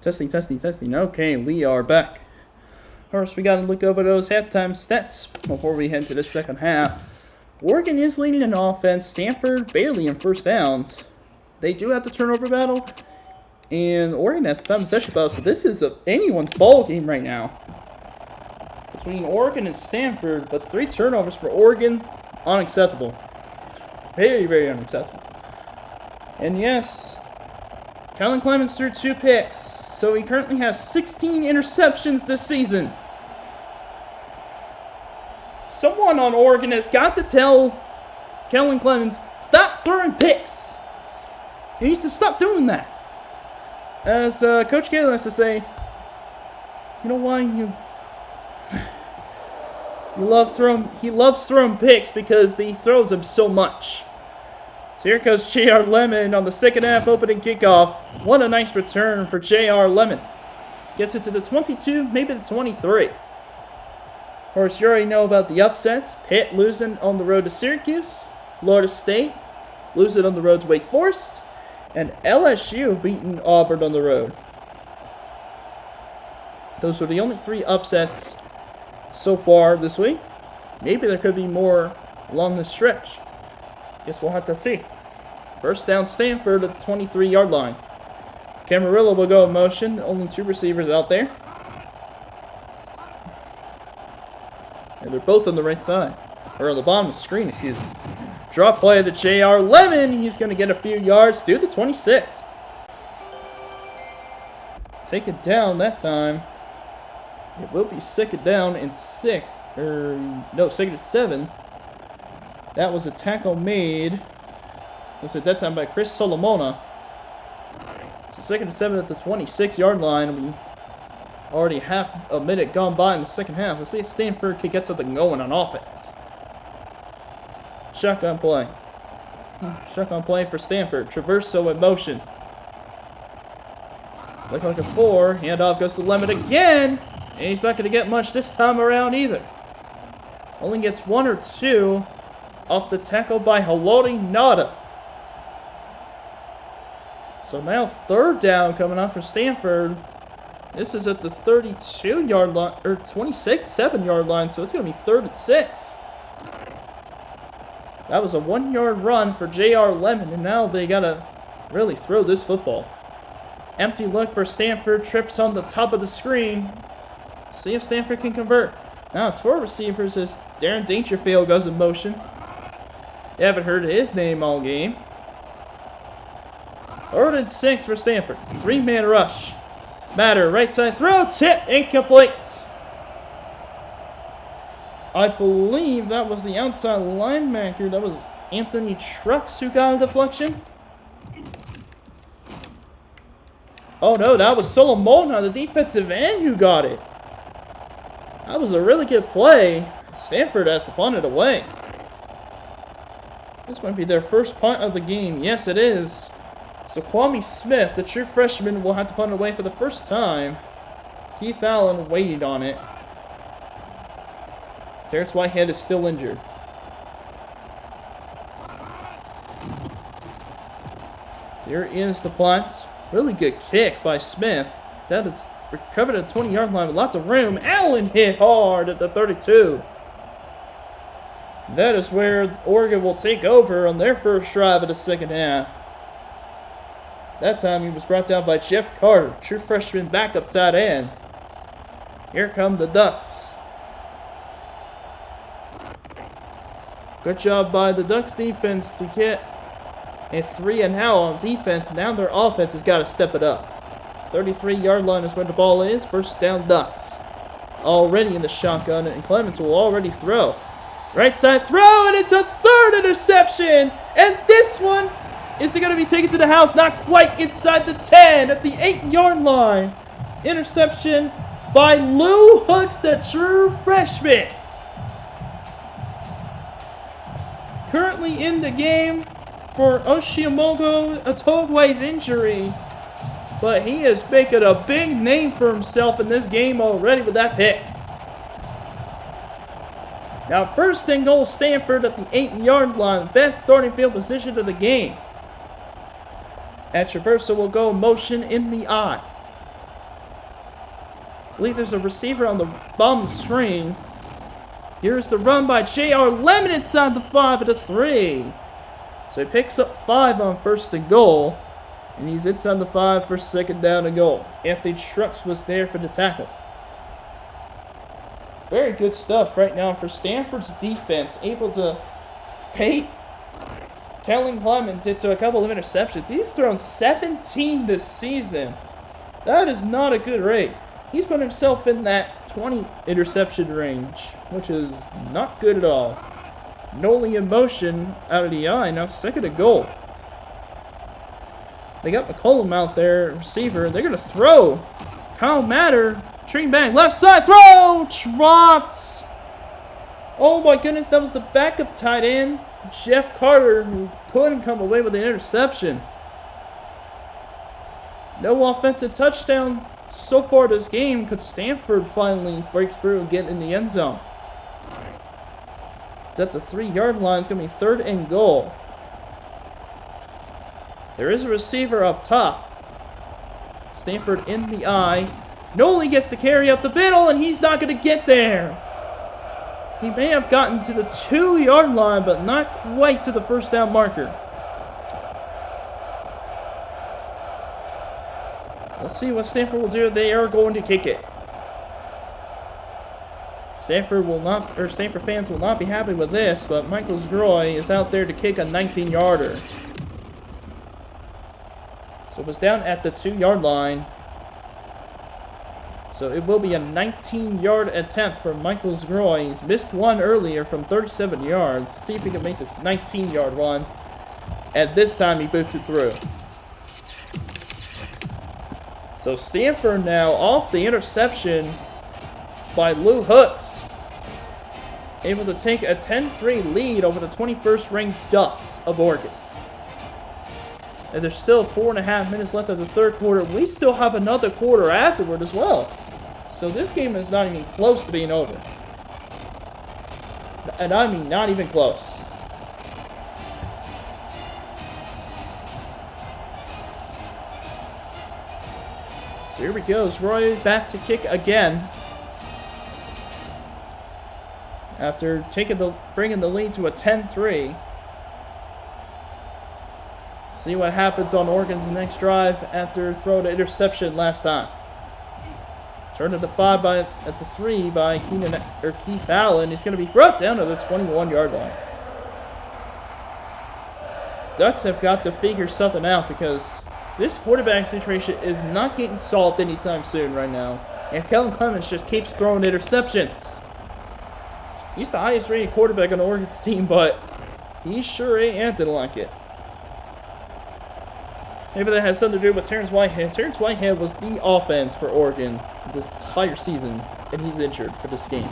Testing. Okay, we are back. First, we got to look over those halftime stats before we head to the second half. Oregon is leading in offense. Stanford barely in first downs. They do have the turnover battle, and Oregon has time possession battle, so this is anyone's ball game right now between Oregon and Stanford. But 3 turnovers for Oregon, unacceptable. Very, very unacceptable. And yes, Kellen Clemens threw 2 picks, so he currently has 16 interceptions this season. Someone on Oregon has got to tell Kellen Clemens, stop throwing picks. He needs to stop doing that. As Coach Kaler has to say, you know why he loves throwing picks because he throws them so much. So here goes J.R. Lemon on the second half opening kickoff. What a nice return for J.R. Lemon. Gets it to the 22, maybe the 23. Of course, you already know about the upsets. Pitt losing on the road to Syracuse. Florida State losing on the road to Wake Forest. And LSU beating Auburn on the road. Those were the only 3 upsets so far this week. Maybe there could be more along this stretch. Guess we'll have to see. First down, Stanford at the 23-yard line. Camarillo will go in motion. Only 2 receivers out there. And they're both on the right side. Or on the bottom of the screen, excuse me. Drop play to J.R. Lemon. He's going to get a few yards to the 26. Take it down that time. It will be second down and 6. Second and 7. That was a tackle made. Was at that time by Chris Solomona. So second and 7 at the 26-yard line. We already half a minute gone by in the second half. Let's see if Stanford could get something going on offense. Shotgun play. Shotgun play for Stanford. Traverso in motion. Look like a 4. Handoff goes to Lemon again. And he's not going to get much this time around either. Only gets 1 or 2 off the tackle by Haloti Nada. So now 3rd down coming up for Stanford. This is at the 32-yard line, or 7-yard line, so it's going to be 3rd and 6. That was a 1-yard run for J.R. Lemon, and now they got to really throw this football. Empty look for Stanford, trips on the top of the screen. See if Stanford can convert. Now it's 4 receivers as Darren Dangerfield goes in motion. You haven't heard his name all game. 3rd and 6 for Stanford. 3-man rush. Matter, right side throw, tip, incomplete. I believe that was the outside linebacker. That was Anthony Trucks who got a deflection. Oh no, that was Solomona, the defensive end, who got it. That was a really good play. Stanford has to punt it away. This might be their first punt of the game. Yes, it is. So Kwame Smith, the true freshman, will have to punt it away for the first time. Keith Allen waited on it. Terrence Whitehead is still injured. Here is the punt. Really good kick by Smith. That is recovered at the 20-yard line with lots of room. Allen hit hard at the 32. That is where Oregon will take over on their first drive of the second half. That time he was brought down by Jeff Carter, true freshman backup tight end. Here come the Ducks. Good job by the Ducks defense to get a 3-and-out on defense. Now their offense has got to step it up. 33-yard line is where the ball is. First down Ducks. Already in the shotgun, and Clements will already throw. Right side throw, and it's a 3rd interception. And this one is going to be taken to the house, not quite inside the 10 at the 8-yard line. Interception by Lou Hooks, the true freshman. Currently in the game for Oshiomogo Atogwe's injury, but he is making a big name for himself in this game already with that pick. Now 1st and goal, Stanford at the 8-yard line, best starting field position of the game. At Traversa will go motion in the eye. I believe there's a receiver on the bottom of the screen. Here's the run by J.R. Lemon inside the 5 at the 3. So he picks up 5 on 1st and goal. And he's inside the 5 for 2nd down and goal. Anthony Trucks was there for the tackle. Very good stuff right now for Stanford's defense. Able to pay Kellen Clemens into a couple of interceptions. He's thrown 17 this season. That is not a good rate. He's put himself in that 20 interception range, which is not good at all. Noli in motion out of the eye. Now 2nd and goal. They got McCollum out there, receiver. They're going to throw. Kyle Matter, train back, left side, throw! Dropped! Oh my goodness, that was the backup tight end, Jeff Carter, who couldn't come away with an interception. No offensive touchdown so far this game. Could Stanford finally break through and get in the end zone? It's at the 3-yard line. It's going to be 3rd and goal. There is a receiver up top. Stanford in the eye. Noli gets the carry up the middle, and he's not going to get there. He may have gotten to the 2-yard line, but not quite to the 1st down marker. Let's see what Stanford will do. They are going to kick it. Stanford fans will not be happy with this, but Michael Zgroy is out there to kick a 19-yarder. So it was down at the 2-yard line. So it will be a 19-yard attempt for Michael Zgroy. He's missed one earlier from 37 yards. Let's see if he can make the 19-yard one. And this time he boots it through. So Stanford now off the interception by Lou Hooks. Able to take a 10-3 lead over the 21st ranked Ducks of Oregon. And there's still 4.5 minutes left of the third quarter. We still have another quarter afterward as well. So this game is not even close to being over. And I mean, not even close. So here we go. Roy back to kick again. After bringing the lead to a 10-3. See what happens on Oregon's next drive after throwing an interception last time. Turned to the 5 at the 3 by Keith Allen. He's going to be brought down to the 21-yard line. Ducks have got to figure something out because this quarterback situation is not getting solved anytime soon right now. And Kellen Clemens just keeps throwing interceptions. He's the highest rated quarterback on Oregon's team, but he sure ain't acting like it. Maybe that has something to do with Terrence Whitehead. Terrence Whitehead was the offense for Oregon this entire season, and he's injured for this game.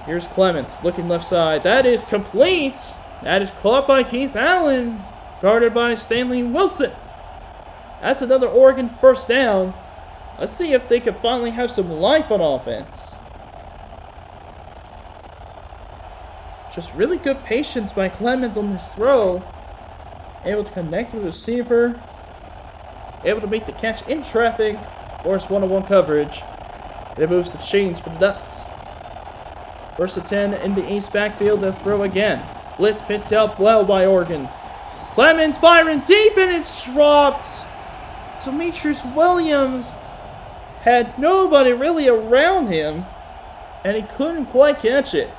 Here's Clements looking left side. That is complete. That is caught by Keith Allen, guarded by Stanley Wilson. That's another Oregon first down. Let's see if they can finally have some life on offense. Just really good patience by Clements on this throw. Able to connect with the receiver. Able to make the catch in traffic. Force one-on-one coverage. And it moves the chains for the Ducks. First and 10 in the East backfield. They'll throw again. Blitz picked up well by Oregon. Clements firing deep and it's dropped. Demetrius Williams had nobody really around him. And he couldn't quite catch it.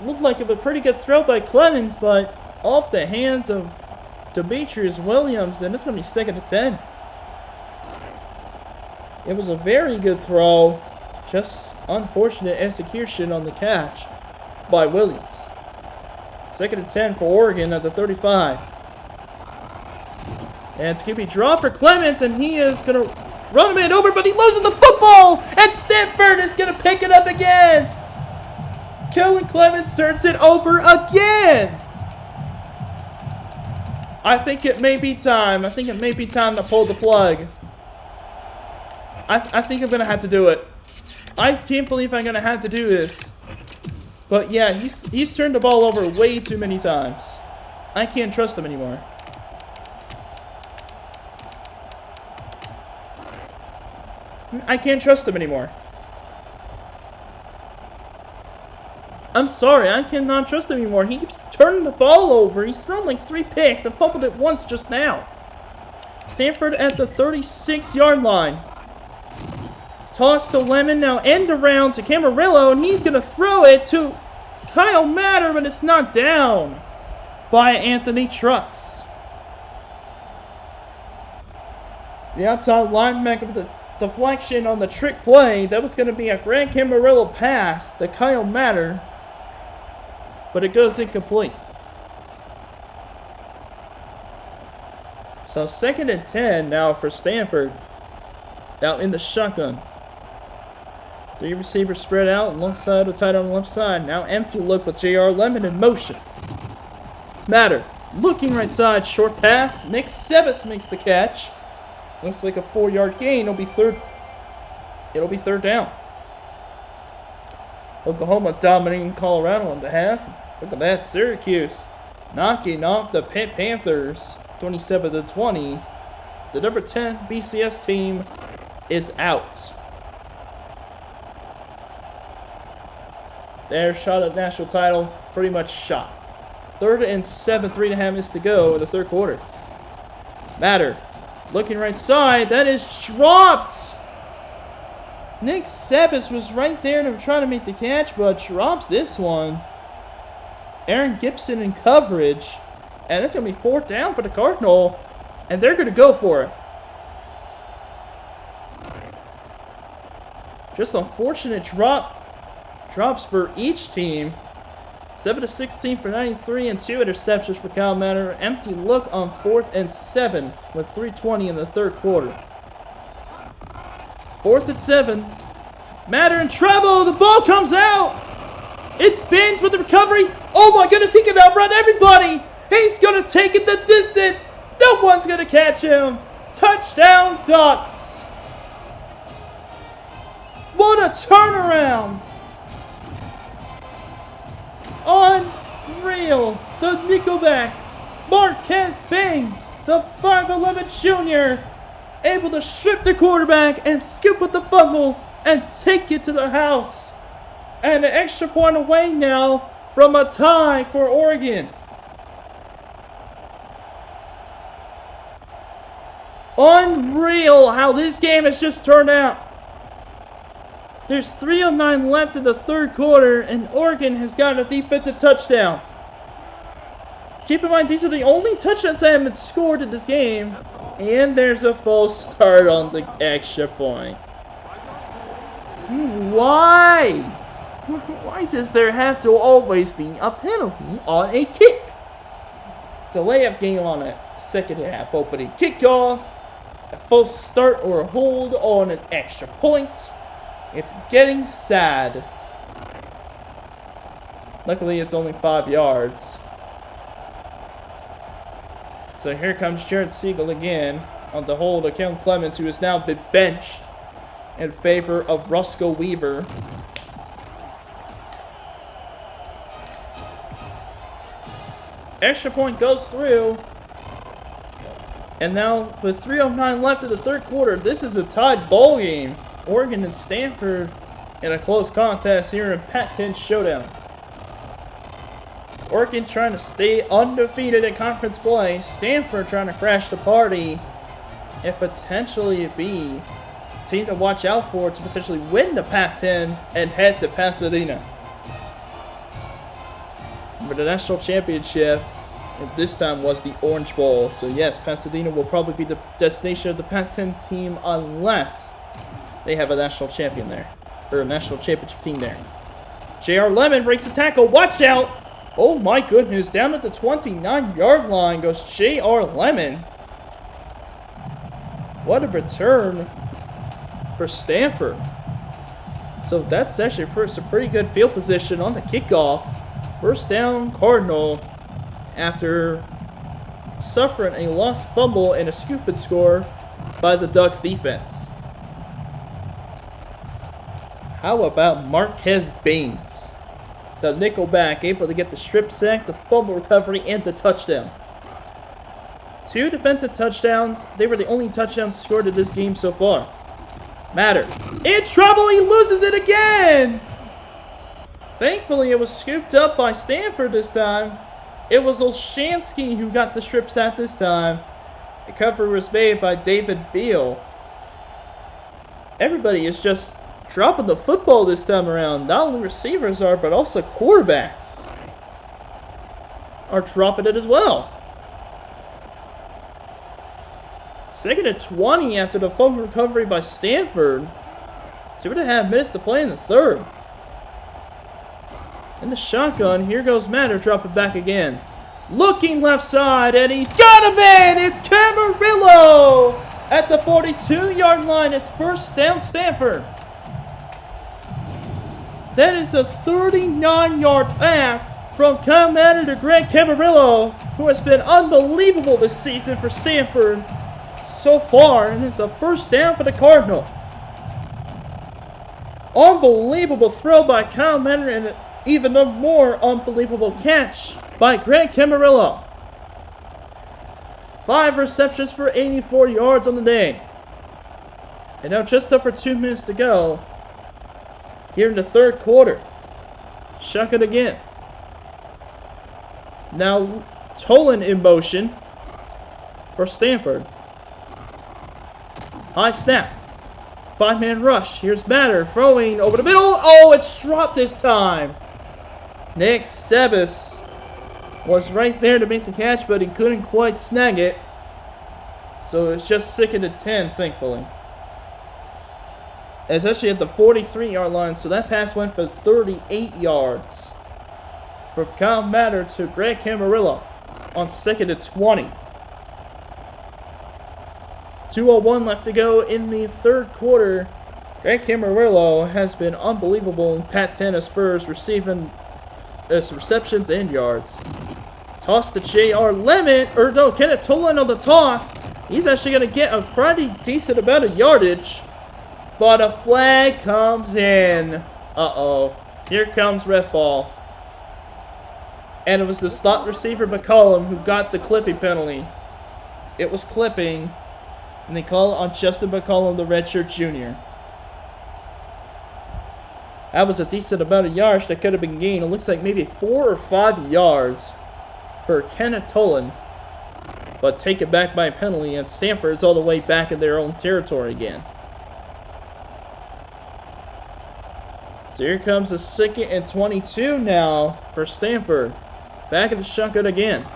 Looked like it was a pretty good throw by Clements, but off the hands of Demetrius Williams, and it's going to be 2nd and 10. It was a very good throw, just unfortunate execution on the catch by Williams. 2nd and 10 for Oregon at the 35. And it's going to be draw for Clements, and he is going to run a man over, but he loses the football, and Stanford is going to pick it up again. Kellen Clements turns it over again. I think it may be time. I think it may be time to pull the plug. I think I'm going to have to do it. I can't believe I'm going to have to do this. But yeah, he's turned the ball over way too many times. I can't trust him anymore. I can't trust him anymore. I'm sorry, I cannot trust him anymore. He keeps turning the ball over. He's thrown like 3 picks and fumbled it once just now. Stanford at the 36-yard line. Toss to Lemon, now end around to Camarillo, and he's going to throw it to Kyle Matter, but it's not down by Anthony Trucks. The outside linebacker with the deflection on the trick play. That was going to be a Grant Camarillo pass to Kyle Matter, but it goes incomplete. So 2nd and 10 now for Stanford. Out in the shotgun. 3 receivers spread out alongside the tight on the left side. Now empty look with J.R. Lemon in motion. Matter looking right side, short pass. Nick Sebas makes the catch. Looks like a 4-yard gain. It'll be third down. Oklahoma dominating Colorado on the half. Look at that, Syracuse knocking off the Pitt Panthers 27-20. The number 10 BCS team is out. Their shot at national title pretty much shot. 3rd and 7, 3.5 minutes to go in the third quarter. Matter looking right side. That is dropped. Nick Sebas was right there to try to make the catch, but drops this one. Aaron Gibson in coverage. And it's going to be 4th down for the Cardinal. And they're going to go for it. Just unfortunate drops for each team. 7-16 for 93 and 2 interceptions for Kyle Matter. Empty look on 4th and 7 with 3:20 in the third quarter. 4th and 7. Matter in trouble. The ball comes out. It's Benz with the recovery. Oh my goodness, he can outrun everybody. He's going to take it the distance. No one's going to catch him. Touchdown, Ducks. What a turnaround. Unreal. The nickelback, Marquez Bangs, the 5'11 junior, able to strip the quarterback and scoop up the fumble and take it to the house. And an extra point away now from a tie for Oregon. Unreal how this game has just turned out. There's 3:09 left in the third quarter, and Oregon has got a defensive touchdown. Keep in mind, these are the only touchdowns that have been scored in this game. And there's a false start on the extra point. Why? Why does there have to always be a penalty on a kick? Delay of game on a second half opening kickoff. A false start or a hold on an extra point. It's getting sad. Luckily, it's only 5 yards. So here comes Jared Siegel again on the hold of Kellen Clemens, who has now been benched in favor of Roscoe Weaver. Extra point goes through. And now with 3:09 left in the third quarter, this is a tied ball game. Oregon and Stanford in a close contest here in Pac-10 showdown. Oregon trying to stay undefeated in conference play. Stanford trying to crash the party and potentially be a team to watch out for to potentially win the Pac-10 and head to Pasadena for the national championship. And this time was the Orange Bowl. So yes, Pasadena will probably be the destination of the Pac-10 team unless they have a national champion there, or a national championship team there. J.R. Lemon breaks the tackle. Watch out! Oh my goodness, down at the 29-yard line goes J.R. Lemon. What a return for Stanford. So that's actually first a pretty good field position on the kickoff. First down, Cardinal, after suffering a lost fumble and a scoop and score by the Ducks defense. How about Marquez Baines, the nickelback, able to get the strip sack, the fumble recovery, and the touchdown. 2 defensive touchdowns. They were the only touchdowns scored in this game so far. Matter. In trouble, he loses it again! Thankfully, it was scooped up by Stanford this time. It was Olshansky who got the strip sack this time. The cover was made by David Beal. Everybody is just dropping the football this time around. Not only receivers are, but also quarterbacks are dropping it as well. 2nd and 20 after the fumble recovery by Stanford. 2.5 minutes to play in the third. In the shotgun, here goes Matter, drop it back again. Looking left side, and he's got him in! It's Camarillo at the 42-yard line. It's first down, Stanford. That is a 39-yard pass from Kyle Matter to Greg Camarillo, who has been unbelievable this season for Stanford so far, and it's a first down for the Cardinal. Unbelievable throw by Kyle Matter, and even a more unbelievable catch by Greg Camarillo. 5 receptions for 84 yards on the day. And now just over 2 minutes to go here in the third quarter. Shotgun again. Now Tolan in motion for Stanford. High snap. 5-man rush. Here's Matter throwing over the middle. Oh, it's dropped this time. Nick Sebas was right there to make the catch, but he couldn't quite snag it. So it's just 2nd and 10, thankfully. It's actually at the 43-yard line, so that pass went for 38 yards. From Kyle Matter to Greg Camarillo on 2nd and 20. 2:01 left to go in the third quarter. Greg Camarillo has been unbelievable in Pac-10 as far as receiving receptions and yards. Toss to J.R. Lemon, or no, Kenneth Tolan on the toss. He's actually going to get a pretty decent amount of yardage. But a flag comes in. Uh-oh. Here comes ref ball. And it was the slot receiver McCollum who got the clipping penalty. It was clipping. And they call it on Justin McCollum, the redshirt junior. That was a decent amount of yards that could have been gained. It looks like maybe 4 or 5 yards for Kenneth Tolan. But taken back by a penalty, and Stanford's all the way back in their own territory again. So here comes the 2nd and 22 now for Stanford. Back in the shotgun again.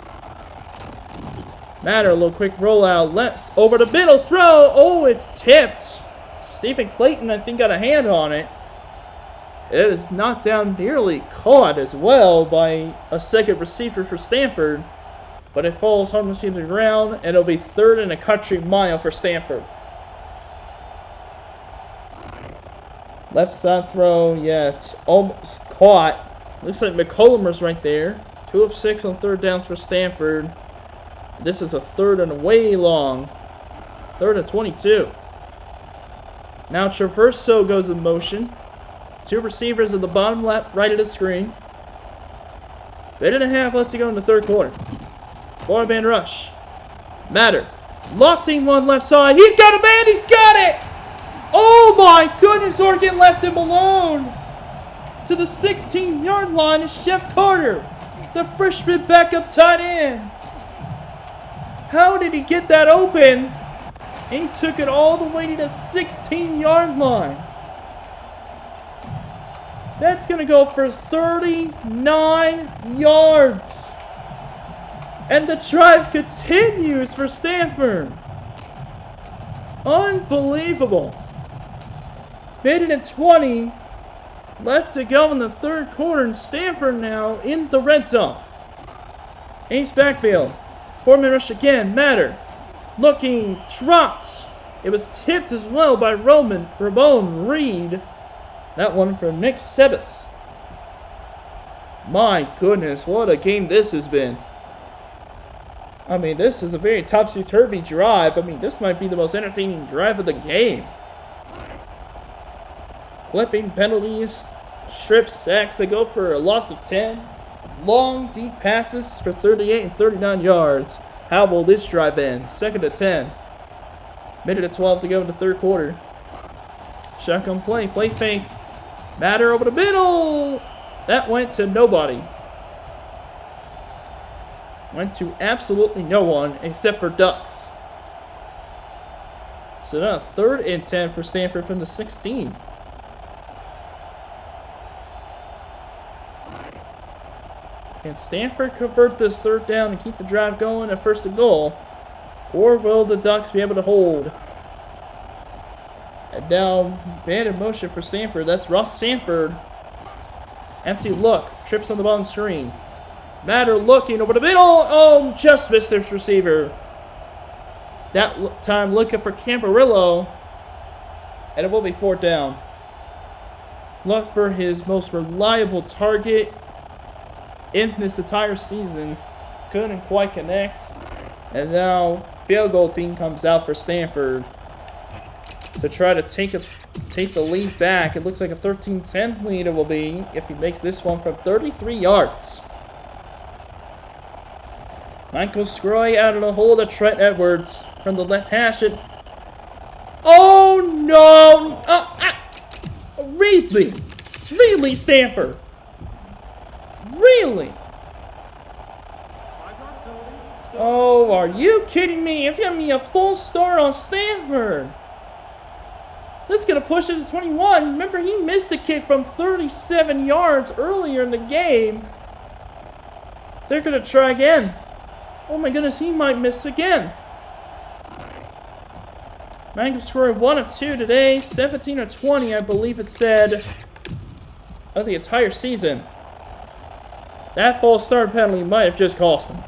Matter, a little quick rollout. Let's over the middle throw. Oh, it's tipped. Stephen Clayton, I think, got a hand on it. It is knocked down, nearly caught as well by a second receiver for Stanford. But it falls harmlessly to the ground, and it'll be 3rd and a country mile for Stanford. Left side throw, yeah, it's almost caught. Looks like McCollum's right there. 2 of 6 on 3rd downs for Stanford. This is a 3rd and way long. 3rd and 22. Now Traverso goes in motion. 2 receivers at the bottom left, right of the screen. 8.5 left to go in the 3rd quarter. 4-man rush. Matter. Lofting one left side. He's got a man. He's got it. Oh my goodness. Oregon left him alone. To the 16-yard line is Jeff Carter, the freshman backup tight end. How did he get that open? He took it all the way to the 16-yard line. That's going to go for 39 yards. And the drive continues for Stanford. Unbelievable. Made it at 20. Left to go in the 3rd quarter. And Stanford now in the red zone. Ace backfield. 4-man rush again. Matter. Looking. Dropped. It was tipped as well by Ramon Reed. That one for Nick Sebas. My goodness, what a game this has been. I mean, this is a very topsy-turvy drive. I mean, this might be the most entertaining drive of the game. Clipping, penalties, strip sacks. They go for a loss of 10. Long, deep passes for 38 and 39 yards. How will this drive end? 2nd and 10. Minute and 12 to go in the 3rd quarter. Shotgun play. Play fake. Matter over the middle. That went to nobody. Went to absolutely no one except for Ducks. So now 3rd and 10 for Stanford from the 16. Can Stanford convert this 3rd down and keep the drive going at 1st and goal? Or will the Ducks be able to hold? And now, band in motion for Stanford. That's Ross Sanford. Empty look. Trips on the bottom screen. Matter looking over the middle. Oh, just missed this receiver. That time looking for Camarillo. And it will be 4th down. Look for his most reliable target in this entire season. Couldn't quite connect. And now, field goal team comes out for Stanford to try to take the lead back. It looks like a 13-10 lead it will be if he makes this one from 33 yards. Michael Scroy out of the hole to Trent Edwards from the left hash. Oh no! Really? Really, Stanford? Really? Oh, are you kidding me? It's going to be a full start on Stanford. This is going to push it to 21. Remember, he missed a kick from 37 yards earlier in the game. They're going to try again. Oh my goodness, he might miss again. Michael scored 1 of 2 today. 17 or 20, I believe it said, of the entire season. That false start penalty might have just cost him.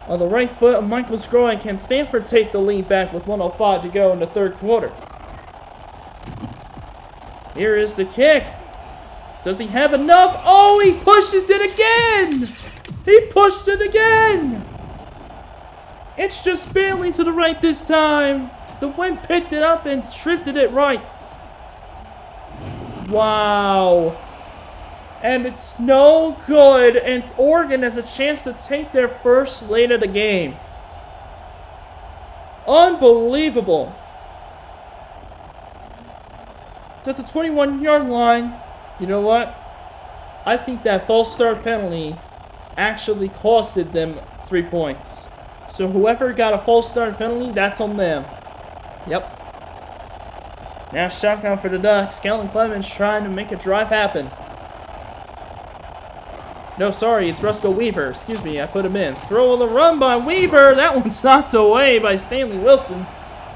On the right foot of Michael Scroy, can Stanford take the lead back with 1:05 to go in the 3rd quarter? Here is the kick. Does he have enough? Oh, he pushes it again! He pushed it again! It's just barely to the right this time. The wind picked it up and drifted it right. Wow. And it's no good. And Oregon has a chance to take their first lead of the game. Unbelievable. It's at the 21-yard line. You know what? I think that false start penalty actually costed them 3 points. So whoever got a false start penalty, that's on them. Yep. Now shotgun for the Ducks. Kellen Clemens trying to make a drive happen. No, sorry, it's Roscoe Weaver. Excuse me, I put him in. Throw on the run by Weaver. That one's knocked away by Stanley Wilson.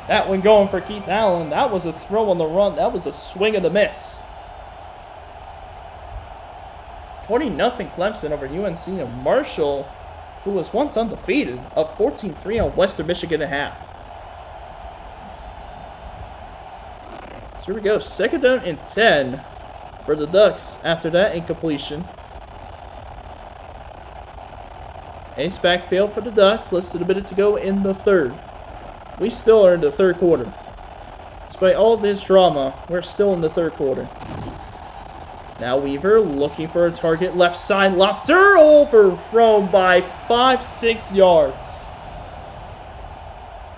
That one going for Keith Allen. That was a throw on the run. That was a swing and a miss. 20-0 Clemson over UNC and Marshall, who was once undefeated, up 14-3 on Western Michigan at half. So here we go. 2nd down and 10 for the Ducks after that incompletion. Ace backfield for the Ducks. Less than a minute to go in the third. We still are in the third quarter. Despite all this drama, we're still in the third quarter. Now Weaver looking for a target. Left side lofter. Overthrown by 5-6 yards.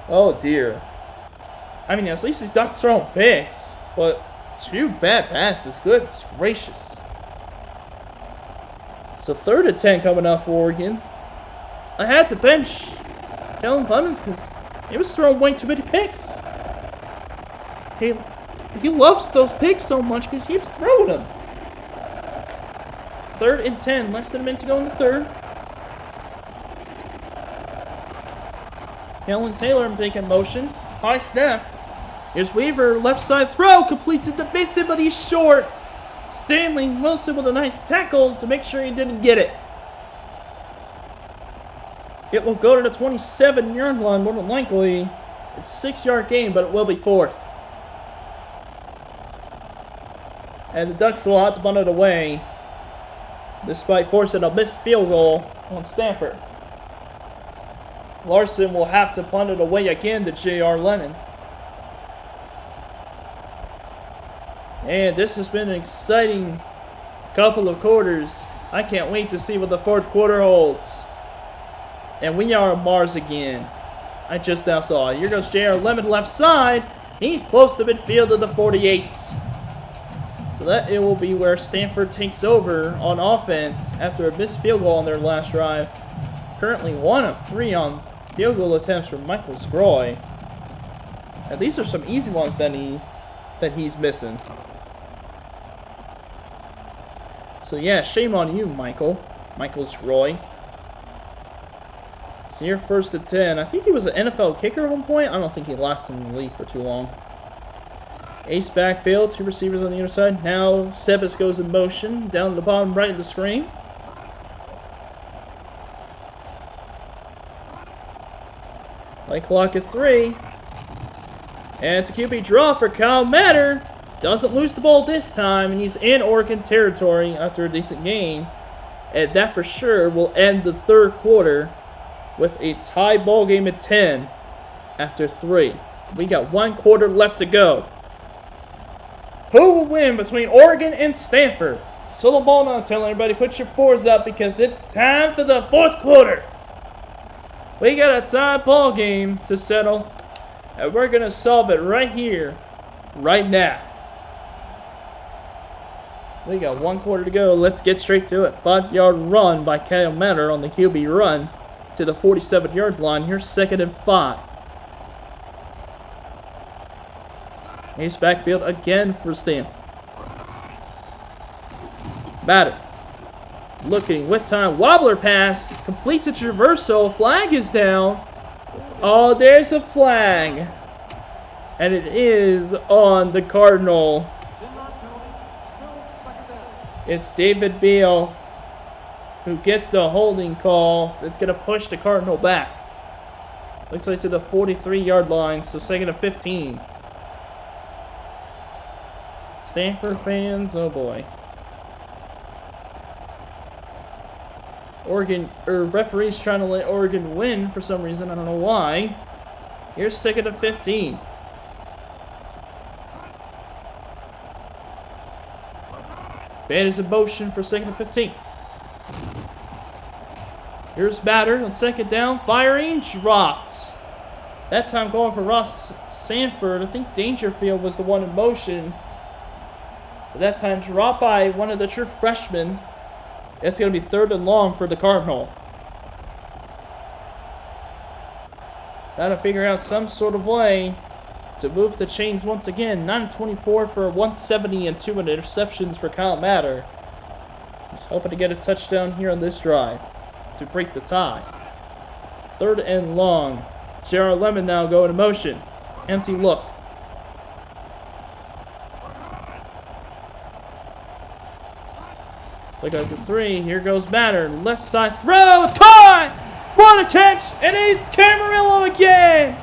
Oh dear. I mean, at least he's not throwing picks. But 2 bad passes. Goodness gracious. So 3rd and 10 coming up for Oregon. I had to bench Kellen Clemens because he was throwing way too many picks. He loves those picks so much because he keeps throwing them. 3rd and 10. Less than a minute to go in the third. Kellen Taylor making motion. High snap. Here's Weaver. Left side throw. Completes it to Vincent, but he's short. Stanley Wilson with a nice tackle to make sure he didn't get it. It will go to the 27-yard line more than likely. It's a 6-yard gain, but it will be 4th. And the Ducks will have to punt it away, despite forcing a missed field goal on Stanford. Larson will have to punt it away again to J.R. Lennon. And this has been an exciting couple of quarters. I can't wait to see what the 4th quarter holds. And we are on Mars again. I just now saw it. Here goes J.R. Lemon left side. He's close to midfield of the 48s. So that it will be where Stanford takes over on offense after a missed field goal on their last drive. Currently 1 of 3 on field goal attempts from Michael Scroy. And these are some easy ones that he's missing. So yeah, shame on you, Michael Scroy. So you're 1st and 10. I think he was an NFL kicker at one point. I don't think he lasted in the league for too long. Ace backfield, 2 receivers on the other side. Now Sebas goes in motion down to the bottom right of the screen. Play clock at 3. And it's a QB draw for Kyle Matter. Doesn't lose the ball this time, and he's in Oregon territory after a decent game. And that for sure will end the 3rd quarter with a tie ball game at 10 after 3. We got 1 quarter left to go. Who will win between Oregon and Stanford? So the ball now, tell everybody put your 4s up because it's time for the 4th quarter. We got a tie ball game to settle, and we're going to solve it right here, right now. We got 1 quarter to go. Let's get straight to it. 5-yard run by Kyle Matter on the QB run to the 47-yard line. Here's 2nd and 5. Ace backfield again for Stanford. Matter looking with time. Wobbler pass. Completes a traversal. Flag is down. Oh, there's a flag. And it is on the Cardinal. It's David Beal who gets the holding call. It's going to push the Cardinal back. Looks like to the 43-yard line, so 2nd and 15. Stanford fans, oh boy. Referee's trying to let Oregon win for some reason. I don't know why. Here's 2nd and 15. Band is in motion for 2nd and 15. Here's batter on 2nd down. Firing, dropped. That time going for Ross Sanford. I think Dangerfield was the one in motion. But that time dropped by one of the true freshmen. It's going to be 3rd and long for the Cardinal. Gotta figure out some sort of way to move the chains once again. 9-24 for 170 and 2 interceptions for Kyle Matter. He's hoping to get a touchdown here on this drive to break the tie. 3rd and long. J.R. Lemon now going to motion. Empty look. Look at the 3. Here goes Matter. Left side throw. It's caught! What a catch! And it's Camarillo again!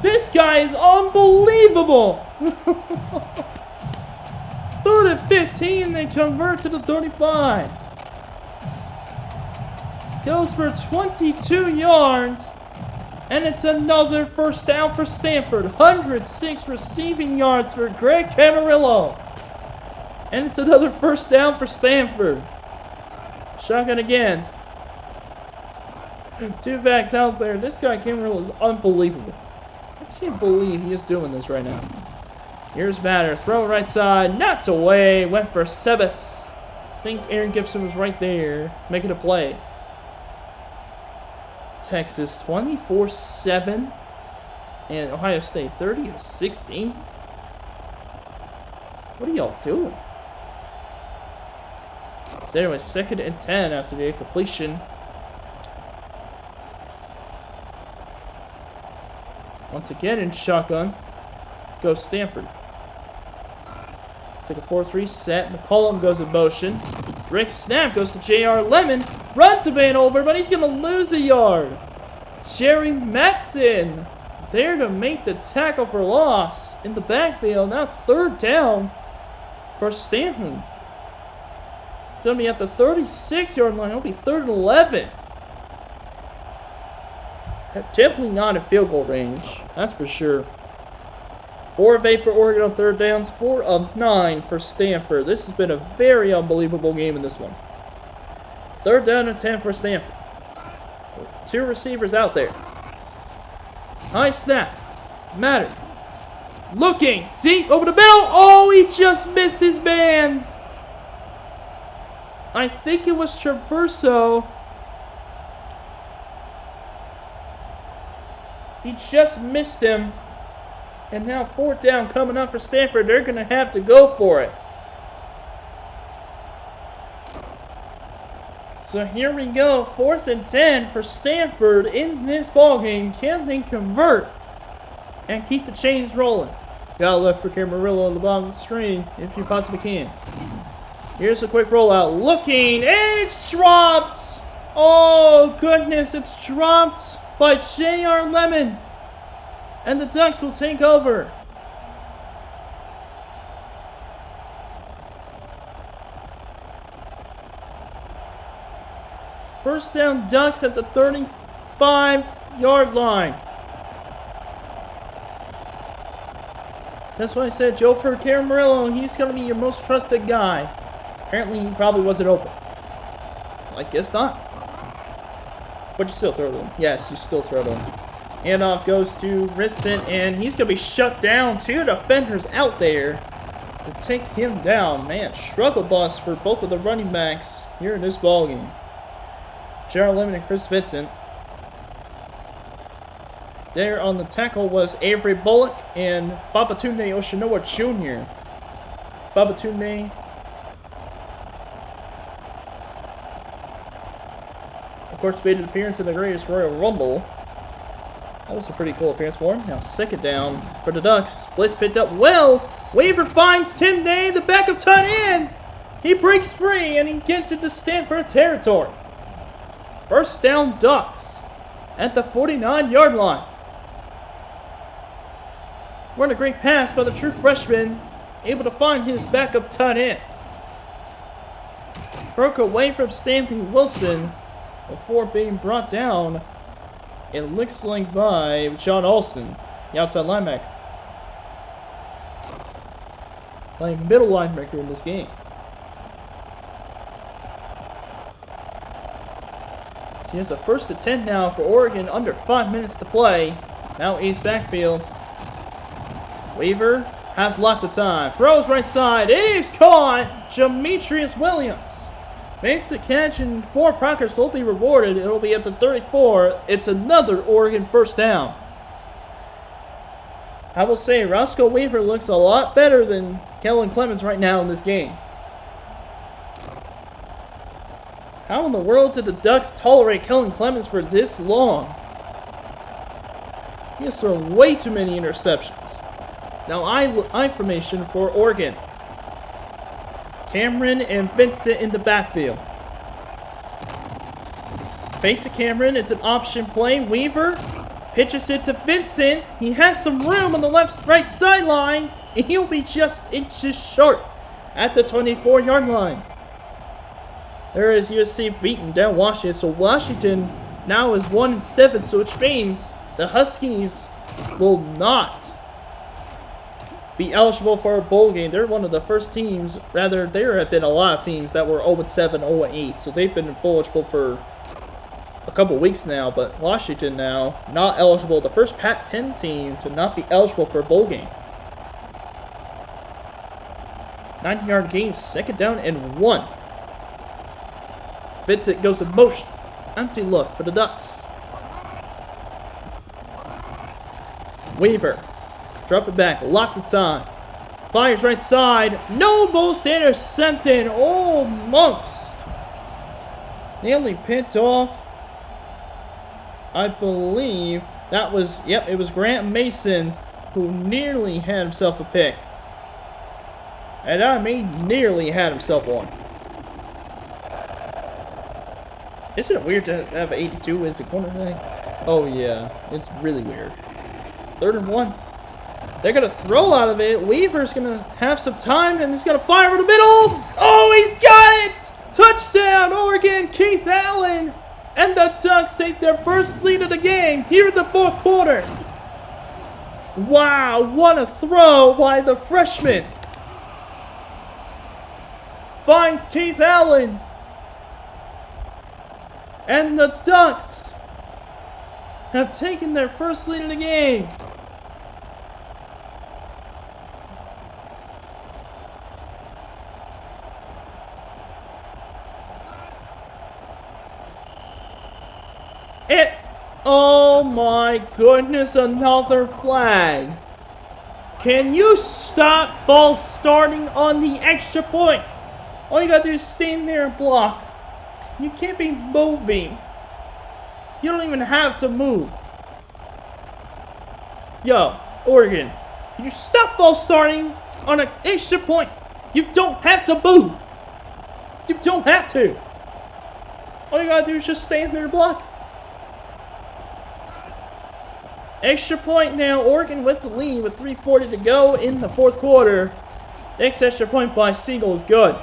This guy is unbelievable! 3rd and 15. They convert to the 35. Goes for 22 yards. And it's another first down for Stanford. 106 receiving yards for Greg Camarillo. And it's another first down for Stanford. Shotgun again. 2 backs out there. This guy Camarillo is unbelievable. I can't believe he is doing this right now. Here's Matter. Throw right side. Not away. Went for Sebas. I think Aaron Gibson was right there making a play. Texas 24-7 and Ohio State 30-16. What are y'all doing? So anyway, 2nd and 10 after the completion. Once again in shotgun goes Stanford. It's like a 4-3 set. McCollum goes in motion. Direct snap goes to J.R. Lemon. Runs a man over, but he's going to lose a yard. Jerry Matson there to make the tackle for loss in the backfield. Now 3rd down for Stanton. It's going to be at the 36-yard line. It'll be 3rd and 11. Definitely not a field goal range. That's for sure. 4 of 8 for Oregon on 3rd downs. 4 of 9 for Stanford. This has been a very unbelievable game in this one. 3rd down and 10 for Stanford. 2 receivers out there. High snap. Matter. Looking deep over the middle. Oh, he just missed his man. I think it was Traverso. He just missed him. And now 4th down coming up for Stanford. They're going to have to go for it. So here we go. 4th and 10 for Stanford in this ballgame. Can they convert and keep the chains rolling? Got left for Camarillo on the bottom of the screen if you possibly can. Here's a quick rollout. Looking, and it's dropped. Oh, goodness, it's dropped by J.R. Lemon. And the Ducks will take over. First down, Ducks at the 35-yard line. That's why I said Joe for Camarillo, he's going to be your most trusted guy. Apparently, he probably wasn't open. I guess not. But you still throw to him. Yes, you still throw to him. Handoff goes to Ritson, and he's going to be shut down. 2 defenders out there to take him down. Man, struggle bus for both of the running backs here in this ballgame. Gerald Lemon and Chris Vincent. There on the tackle was Avery Bullock and Babatunde Oshinoa Jr. Babatunde. Of course, made an appearance in the Greatest Royal Rumble. That was a pretty cool appearance for him. Now 2nd down for the Ducks. Blitz picked up well. Waiver finds Tim Day, the backup tight end. He breaks free and he gets it to Stanford territory. First down, Ducks at the 49-yard line. What a great pass by the true freshman, able to find his backup tight end. Broke away from Stanley Wilson before being brought down. It looks like by John Alston, the outside linebacker. Playing middle linebacker in this game. So here's a 1st and 10 now for Oregon, under 5 minutes to play. Now East backfield. Weaver has lots of time. Throws right side. He's caught. Demetrius Williams makes the catch, and 4 Packers will be rewarded. It'll be at the 34. It's another Oregon 1st down. I will say Roscoe Weaver looks a lot better than Kellen Clemens right now in this game. How in the world did the Ducks tolerate Kellen Clemens for this long? He has thrown way too many interceptions. Now I formation for Oregon. Cameron and Vincent in the backfield. Fake to Cameron. It's an option play. Weaver pitches it to Vincent. He has some room on the right sideline. And he'll be just inches short at the 24-yard line. There is USC beating down Washington. So Washington now is 1-7. So which means the Huskies will not be eligible for a bowl game. They're one of the first teams, rather there have been a lot of teams that were 0-7, 0-8, so they've been eligible for a couple weeks now, but Washington now not eligible, the first Pac-10 team to not be eligible for a bowl game. 9-yard gain, 2nd down and 1. Vincent goes in motion. Empty look for the Ducks. Weaver. Drop it back. Lots of time. Fires right side. No, almost intercepted. Almost. Nearly picked off. I believe that was, yep, it was Grant Mason who nearly had himself a pick. And I mean nearly had himself one. Isn't it weird to have 82 as a cornerback? Oh yeah, it's really weird. 3rd and 1. They're going to throw out of it. Weaver's going to have some time, and he's going to fire over the middle. Oh, he's got it! Touchdown, Oregon, Keith Allen. And the Ducks take their first lead of the game here in the 4th quarter. Wow, what a throw by the freshman. Finds Keith Allen. And the Ducks have taken their first lead of the game. Oh my goodness, another flag. Can you stop false starting on the extra point? All you gotta do is stand there and block. You can't be moving. You don't even have to move. Yo, Oregon, you stop false starting on an extra point. You don't have to move. You don't have to. All you gotta do is just stand there and block. Extra point now, Oregon with the lead with 3:40 to go in the 4th quarter. Next extra point by Siegel is good.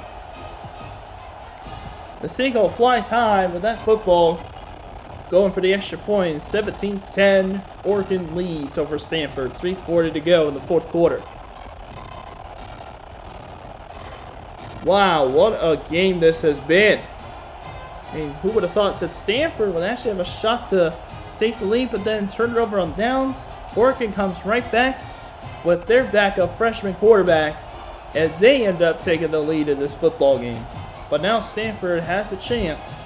The Siegel flies high with that football going for the extra point. 17-10, Oregon leads over Stanford. 3:40 to go in the 4th quarter. Wow, what a game this has been. I mean, who would have thought that Stanford would actually have a shot to take the lead, but then turn it over on downs. Oregon comes right back with their backup freshman quarterback, and they end up taking the lead in this football game. But now Stanford has a chance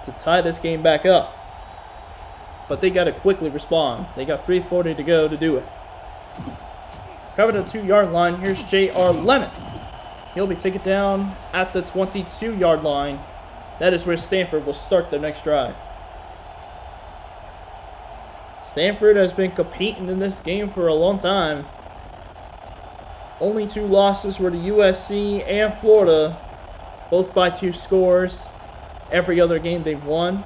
to tie this game back up. But they got to quickly respond. They got 3:40 to go to do it. Cover the 2-yard line. Here's J.R. Lemon. He'll be taken down at the 22-yard line. That is where Stanford will start their next drive. Stanford has been competing in this game for a long time. Only 2 losses were to USC and Florida, both by 2 scores. Every other game they've won,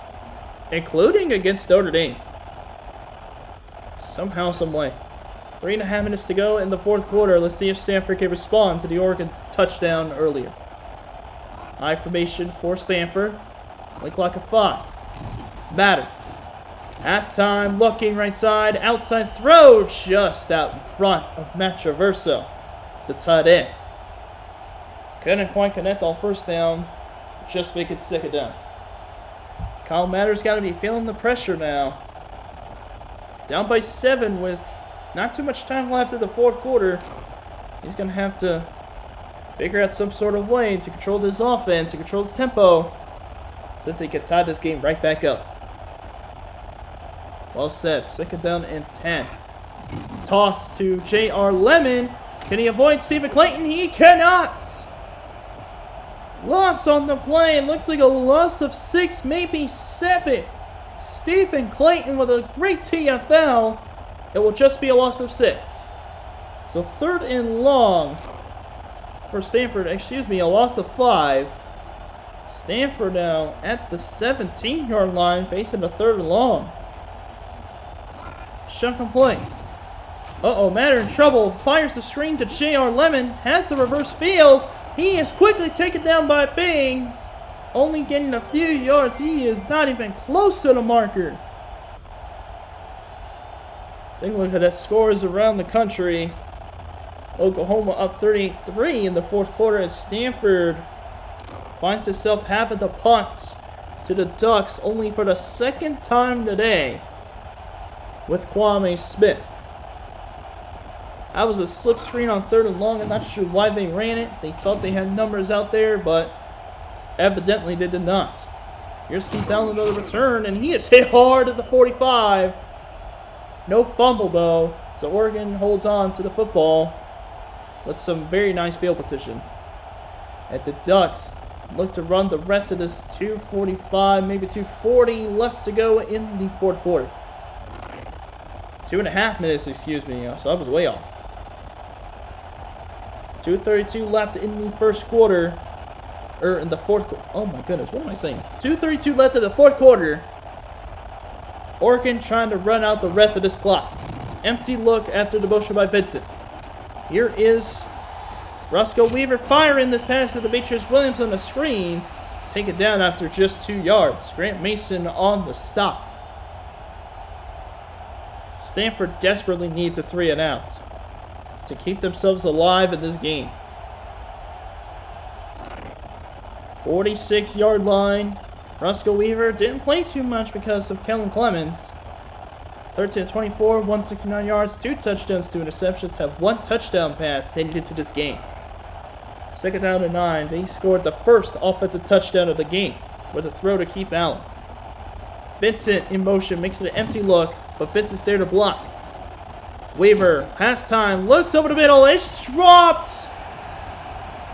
including against Notre Dame. Somehow, some way. 3.5 minutes to go in the 4th quarter. Let's see if Stanford can respond to the Oregon touchdown earlier. I formation for Stanford. Play clock at 5. Matter. Last time, looking right side, outside throw, just out in front of Matt Traverso, the tight end. Couldn't quite connect all first down, just make it 2nd down. Kyle Matter's got to be feeling the pressure now. Down by 7 with not too much time left in the 4th quarter. He's going to have to figure out some sort of way to control this offense, to control the tempo, so that they can tie this game right back up. Well set, 2nd down and 10. Toss to J.R. Lemon. Can he avoid Stephen Clayton? He cannot! Loss on the play. It looks like a loss of 6, maybe 7. Stephen Clayton with a great TFL. It will just be a loss of 6. So 3rd and long for Stanford. Excuse me, a loss of 5. Stanford now at the 17-yard line facing a 3rd and long. Shot complete. Uh-oh, Matter in trouble. Fires the screen to J.R. Lemon. Has the reverse field. He is quickly taken down by Bings. Only getting a few yards. He is not even close to the marker. Take a look at that scores around the country. Oklahoma up 38-3 in the 4th quarter as Stanford finds itself having to punt to the Ducks only for the 2nd time today with Kwame Smith. That was a slip screen on 3rd and long. I'm not sure why they ran it. They thought they had numbers out there, but evidently they did not. Here's Keith Allen on the return, and he is hit hard at the 45. No fumble, though, so Oregon holds on to the football with some very nice field position. At the Ducks look to run the rest of this 2:45, maybe 2:40 left to go in the 4th quarter. 2.5 minutes, excuse me, so I was way off. 2:32 left in the 1st quarter. In the 4th quarter. Oh my goodness, what am I saying? 2:32 left in the 4th quarter. Oregon trying to run out the rest of this clock. Empty look after the motion by Vincent. Here is Roscoe Weaver firing this pass to Demetrius Williams on the screen. Take it down after just 2 yards. Grant Mason on the stop. Stanford desperately needs a 3 and out to keep themselves alive in this game. 46-yard line. Roscoe Weaver didn't play too much because of Kellen Clemens. 13-24, 169 yards, 2 touchdowns, 2 interceptions, have 1 touchdown pass heading into this game. 2nd down and 9. They scored the first offensive touchdown of the game with a throw to Keith Allen. Vincent in motion makes it an empty look, but Vincent's there to block. Weaver, pass time, looks over the middle, it's dropped.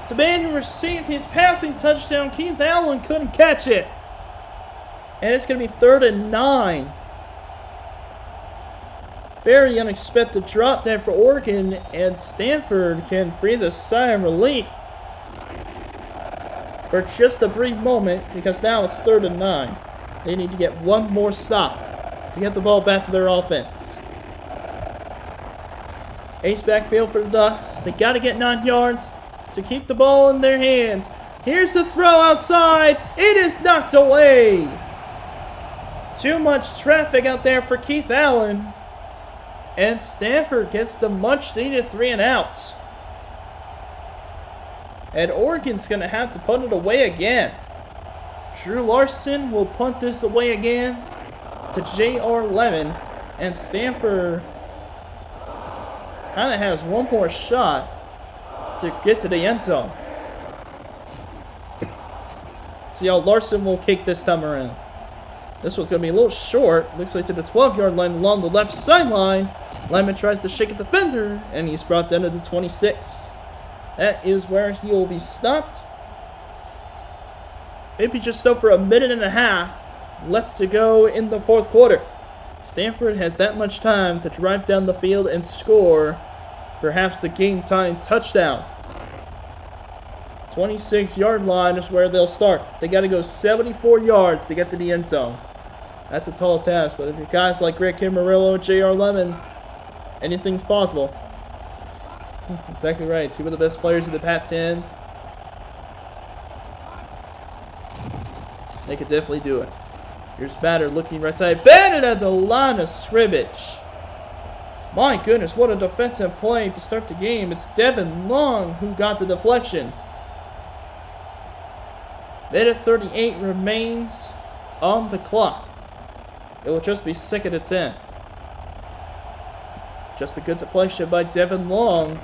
The man who received his passing touchdown, Keith Allen, couldn't catch it. And it's going to be 3rd and 9. Very unexpected drop there for Oregon, and Stanford can breathe a sigh of relief for just a brief moment, because now it's 3rd and 9. They need to get one more stop to get the ball back to their offense. Ace backfield for the Ducks. They got to get 9 yards to keep the ball in their hands. Here's the throw outside. It is knocked away. Too much traffic out there for Keith Allen. And Stanford gets the much-needed 3 and out. And Oregon's going to have to punt it away again. Drew Larson will punt this away again to J.R. Lemon. And Stanford kind of has one more shot to get to the end zone. See how Larson will kick this time around. This one's going to be a little short. Looks like to the 12-yard line along the left sideline. Lemon tries to shake a defender, and he's brought down to the 26. That is where he will be stopped. Maybe just over a minute and a half left to go in the 4th quarter. Stanford has that much time to drive down the field and score perhaps the game-tying touchdown. 26-yard line is where they'll start. They got to go 74 yards to get to the end zone. That's a tall task, but if you're guys like Greg Camarillo, J.R. Lemon, anything's possible. Exactly right. 2 of the best players in the PAC-10. They could definitely do it. Here's Batter looking right side. Batted at the line of scrimmage. My goodness, what a defensive play to start the game. It's Devin Long who got the deflection. Minute 38 remains on the clock. It will just be 2nd and 10. Just a good deflection by Devin Long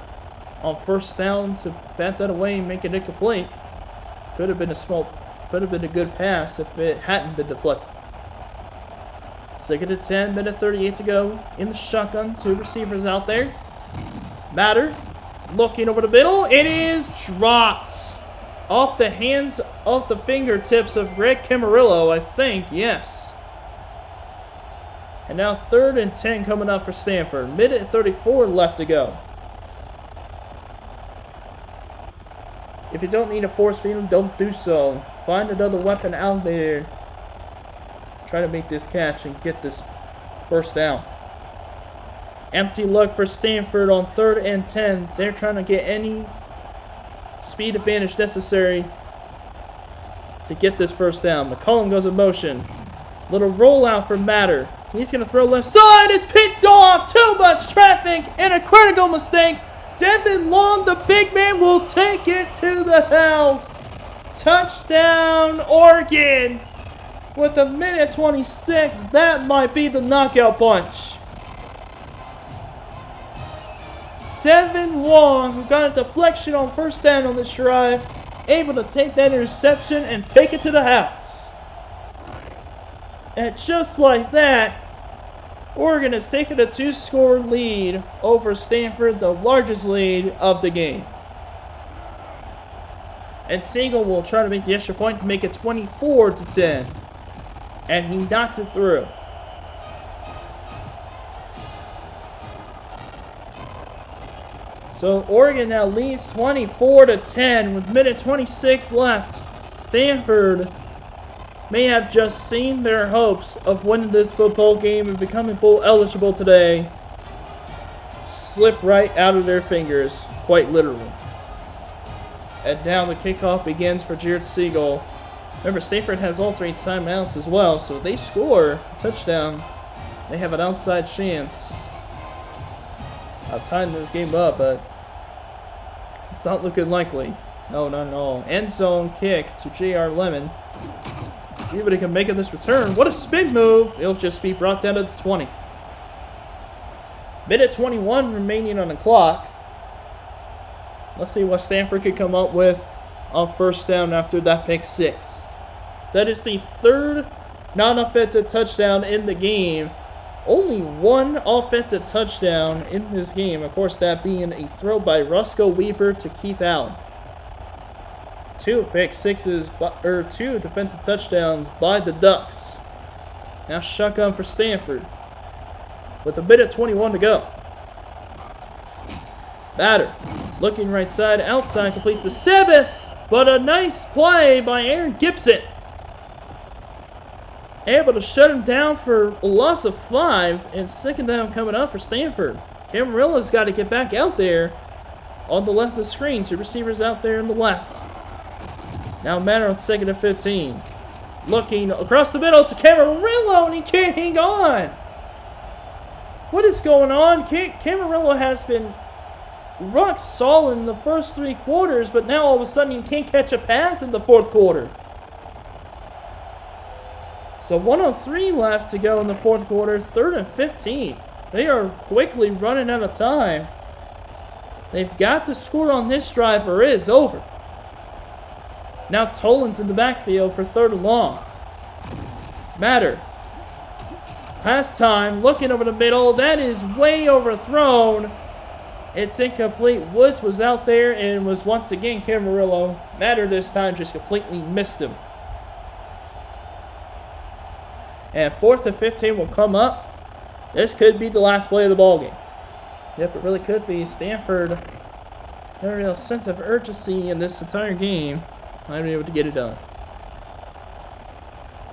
on first down to bat that away and make it incomplete. Could have been a good pass if it hadn't been deflected. 2nd and 10, minute 38 to go in the shotgun. 2 receivers out there. Batter looking over the middle. It is dropped off the hands, off the fingertips of Greg Camarillo, I think. Yes. And now 3rd and 10 coming up for Stanford. Minute 34 left to go. If you don't need a force field, don't do so. Find another weapon out there. Try to make this catch and get this first down. Empty look for Stanford on 3rd and 10. They're trying to get any speed advantage necessary to get this first down. McCollum goes in motion. Little rollout for Matter. He's going to throw left side. It's picked off. Too much traffic and a critical mistake. Devin Long, the big man, will take it to the house. Touchdown, Oregon. With a minute 26, that might be the knockout punch. Devin Long, who got a deflection on first down on this drive, able to take that interception and take it to the house. And just like that, Oregon has taken a 2-score lead over Stanford, the largest lead of the game. And Siegel will try to make the extra point to make it 24-10. And he knocks it through. So Oregon now leads 24-10 with minute 26 left. Stanford may have just seen their hopes of winning this football game and becoming bowl eligible today slip right out of their fingers, quite literally. And now the kickoff begins for Jared Siegel. Remember, Stanford has all 3 timeouts as well, so if they score a touchdown, they have an outside chance of tying this game up, but it's not looking likely. No, not at all. End zone kick to J.R. Lemon. See if he can make it this return. What a spin move. It'll just be brought down to the 20. Minute 21 remaining on the clock. Let's see what Stanford could come up with on first down after that pick 6. That is the 3rd non-offensive touchdown in the game. Only 1 offensive touchdown in this game. Of course, that being a throw by Roscoe Weaver to Keith Allen. 2 pick sixes, or 2 defensive touchdowns by the Ducks. Now shotgun for Stanford with a minute 21 to go. Batter looking right side, outside, complete to Sebas, but a nice play by Aaron Gibson. Able to shut him down for a loss of 5, and 2nd down coming up for Stanford. Camarillo's got to get back out there on the left of the screen. 2 receivers out there on the left. Now Matter on 2nd and 15. Looking across the middle to Camarillo, and he can't hang on. What is going on? Camarillo has been rock solid in the first 3 quarters, but now all of a sudden he can't catch a pass in the 4th quarter. So 1:03 left to go in the 4th quarter, 3rd and 15. They are quickly running out of time. They've got to score on this drive or it is over. Now Tolan's in the backfield for 3rd and long. Matter. Pass time, looking over the middle. That is way overthrown. It's incomplete. Woods was out there and was once again Camarillo. Matter this time just completely missed him. And 4th and 15 will come up. This could be the last play of the ballgame. Yep, it really could be. Stanford had a real sense of urgency in this entire game. Not able to get it done.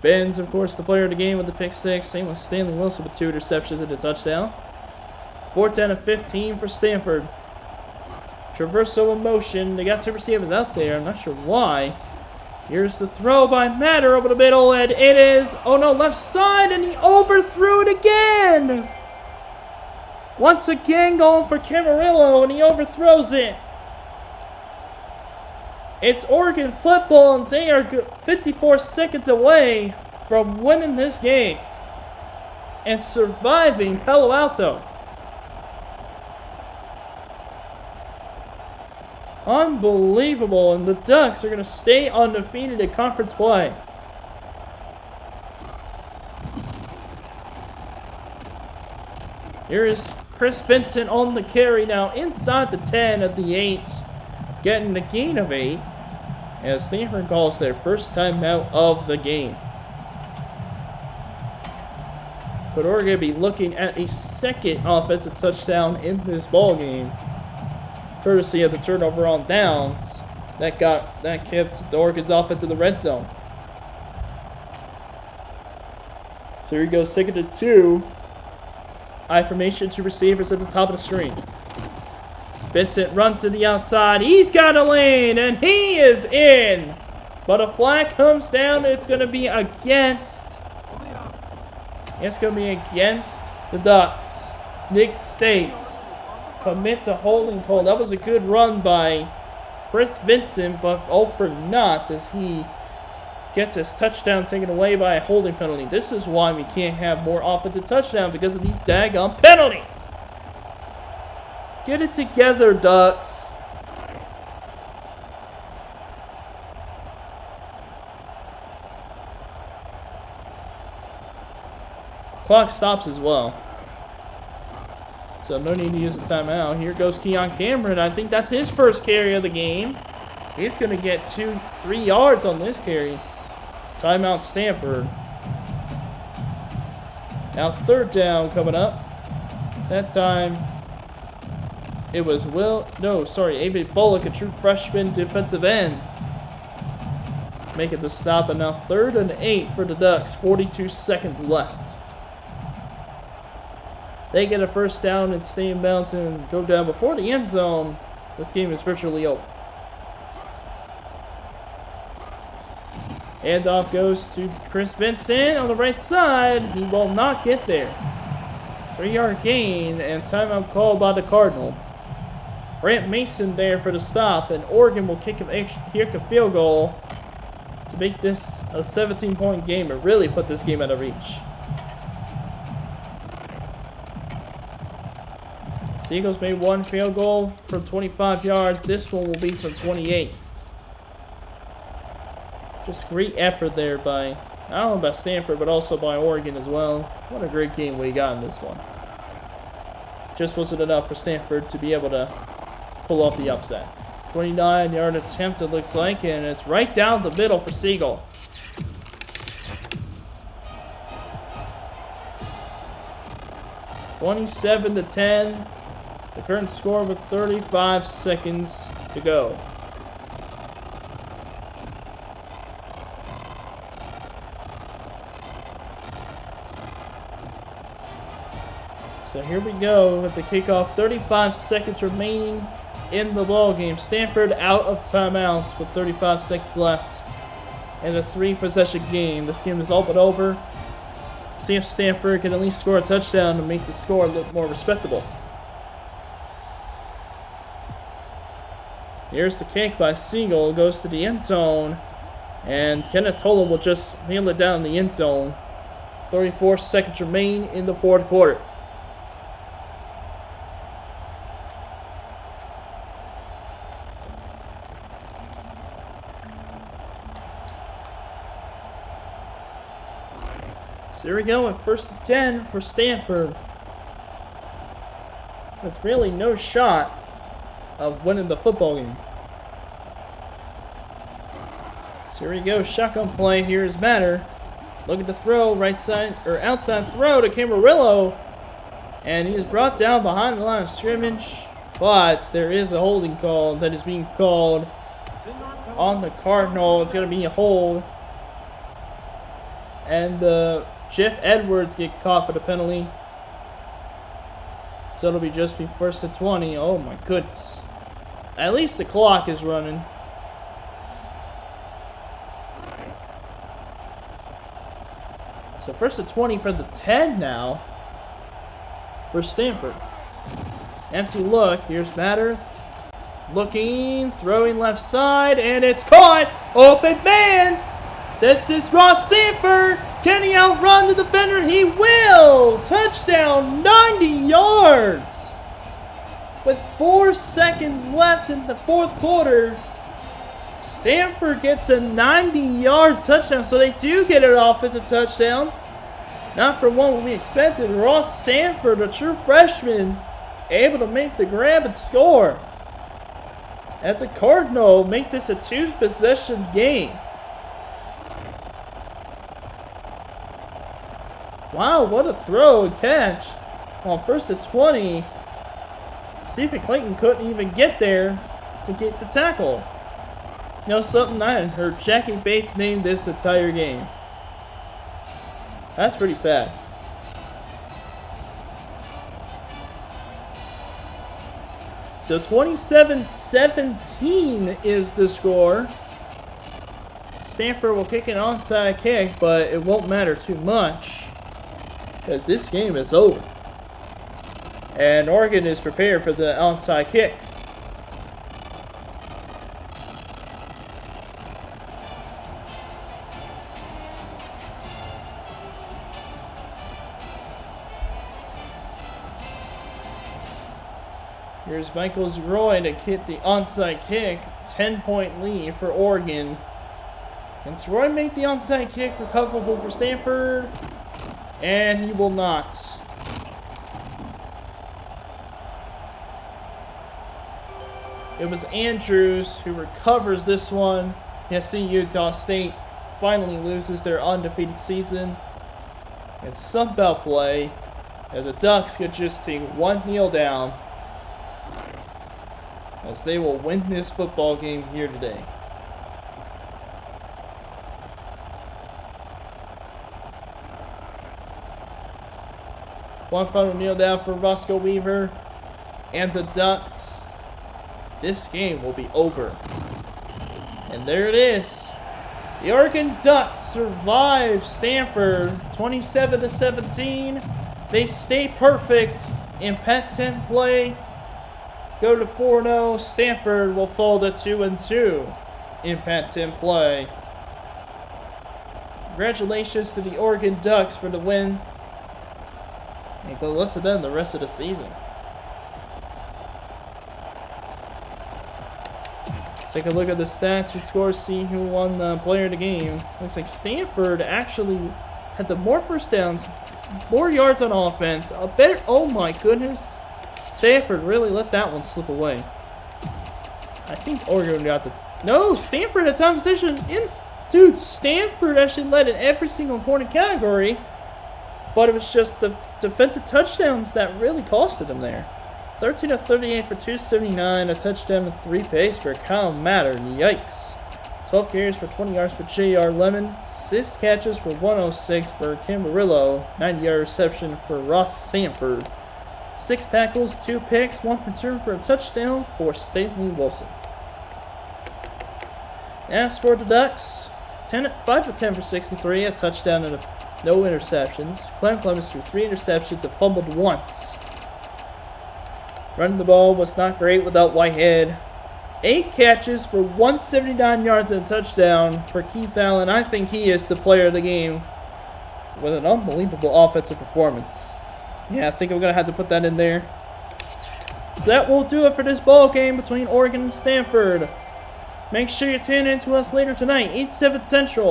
Ben's, of course, the player of the game with the pick 6. Same with Stanley Wilson with 2 interceptions and a touchdown. 4th down and 15 for Stanford. Traversal in motion. They got 2 receivers out there. I'm not sure why. Here's the throw by Matter over the middle, and it is, oh no, left side, and he overthrew it again! Once again going for Camarillo, and he overthrows it. It's Oregon football, and they are 54 seconds away from winning this game and surviving Palo Alto. Unbelievable, and the Ducks are going to stay undefeated in conference play. Here is Chris Vincent on the carry now inside the 10 at the 8, getting the gain of 8 as Stanford calls their first timeout of the game. But Oregon be looking at a second offensive touchdown in this ball game, courtesy of the turnover on downs that kept the Oregon's offense in the red zone. So here he goes, 2nd and 2. I formation to receivers at the top of the screen. Vincent runs to the outside. He's got a lane, and he is in. But a flag comes down. It's going to be against. It's going to be against the Ducks. Nick States commits a holding call. That was a good run by Chris Vincent, but all for naught as he gets his touchdown taken away by a holding penalty. This is why we can't have more offensive touchdowns, because of these daggone penalties. Get it together, Ducks. Clock stops as well. So no need to use the timeout. Here goes Keon Cameron. I think that's his first carry of the game. He's going to get 2-3 yards on this carry. Timeout Stanford. Now 3rd down coming up. That time it was Avid Bullock, a true freshman defensive end, making the stop. And now 3rd and 8 for the Ducks. 42 seconds left. They get a first down and stay in bounds and go down before the end zone. This game is virtually over. Handoff goes to Chris Vincent on the right side. He will not get there. 3-yard gain and timeout called by the Cardinal. Brant Mason there for the stop, and Oregon will kick a field goal to make this a 17-point game and really put this game out of reach. Seagulls made one field goal from 25 yards. This one will be from 28. Just great effort there by, not only by Stanford, but also by Oregon as well. What a great game we got in this one. Just wasn't enough for Stanford to be able to pull off the upset. 29-yard attempt, it looks like, and it's right down the middle for Siegel. (27-10). The current score with 35 seconds to go. So here we go with the kickoff. 35 seconds remaining in the ball game. Stanford out of timeouts with 35 seconds left in a 3-possession game. This game is all but over. See if Stanford can at least score a touchdown to make the score look more respectable. Here's the kick by Siegel. Goes to the end zone. And Kenneth Tola will just nail it down in the end zone. 34 seconds remain in the 4th quarter. So here we go at 1st and 10 for Stanford, with really no shot of winning the football game. So here we go, shotgun play. Here is Matter. Looking to throw, right side or outside throw to Camarillo, and he is brought down behind the line of scrimmage. But there is a holding call that is being called on the Cardinal. It's going to be a hold, and Jeff Edwards get caught for the penalty. So it'll be just be 1st and 20. Oh my goodness. At least the clock is running. So first and 20 from the 10 now for Stanford. Empty look. Here's Matter. Looking, throwing left side, and it's caught. Open man. This is Ross Sanford. Can he outrun the defender? He will. Touchdown, 90 yards. With 4 seconds left in the fourth quarter, Stanford gets a 90-yard touchdown. So they do get an offensive touchdown. Not for one we expected. Ross Sanford, a true freshman, able to make the grab and score. At the Cardinal, make this a 2-possession game. Wow, what a throw and catch. On first and 20, Stephen Clayton couldn't even get there to get the tackle. You know something? I hadn't heard Jackie Bates name this entire game. That's pretty sad. So 27-17 is the score. Stanford will kick an onside kick, but it won't matter too much because this game is over. And Oregon is prepared for the onside kick. Here's Michael Zroy to get the onside kick. 10-point lead for Oregon. Can Zroy make the onside kick recoverable for Stanford? And he will not. It was Andrews who recovers this one. You see Utah State finally loses their undefeated season. It's Sun Belt play as the Ducks get just take one kneel down, as they will win this football game here today. One final kneel down for Roscoe Weaver and the Ducks. This game will be over. And there it is. The Oregon Ducks survive Stanford 27-17. They stay perfect in Pac-10 play. Go to 4-0. Stanford will fall to 2-2 in Pac-10 play. Congratulations to the Oregon Ducks for the win. And good luck to them the rest of the season. Let's take a look at the stats and scores, see who won the player of the game. Looks like Stanford actually had the more first downs, more yards on offense, a better, oh my goodness. Stanford really let that one slip away. I think Oregon got the... No, Stanford had time position in... Dude, Stanford actually led in every single important category. But it was just the defensive touchdowns that really costed them there. 13 of 38 for 279, a touchdown and 3 picks for Kyle Matter. Yikes. 12 carries for 20 yards for J.R. Lemon. 6 catches for 106 for Camarillo. 90-yard reception for Ross Sanford. 6 tackles, 2 picks, 1 return for a touchdown for Stanley Wilson. As for the Ducks, 5 of 10 for 63, a touchdown and no interceptions. Clem Clemens threw 3 interceptions and fumbled once. Running the ball was not great without Whitehead. 8 catches for 179 yards and a touchdown for Keith Allen. I think he is the player of the game with an unbelievable offensive performance. Yeah, I think I'm going to have to put that in there. So that will do it for this ball game between Oregon and Stanford. Make sure you tune in to us later tonight, 8/7 Central.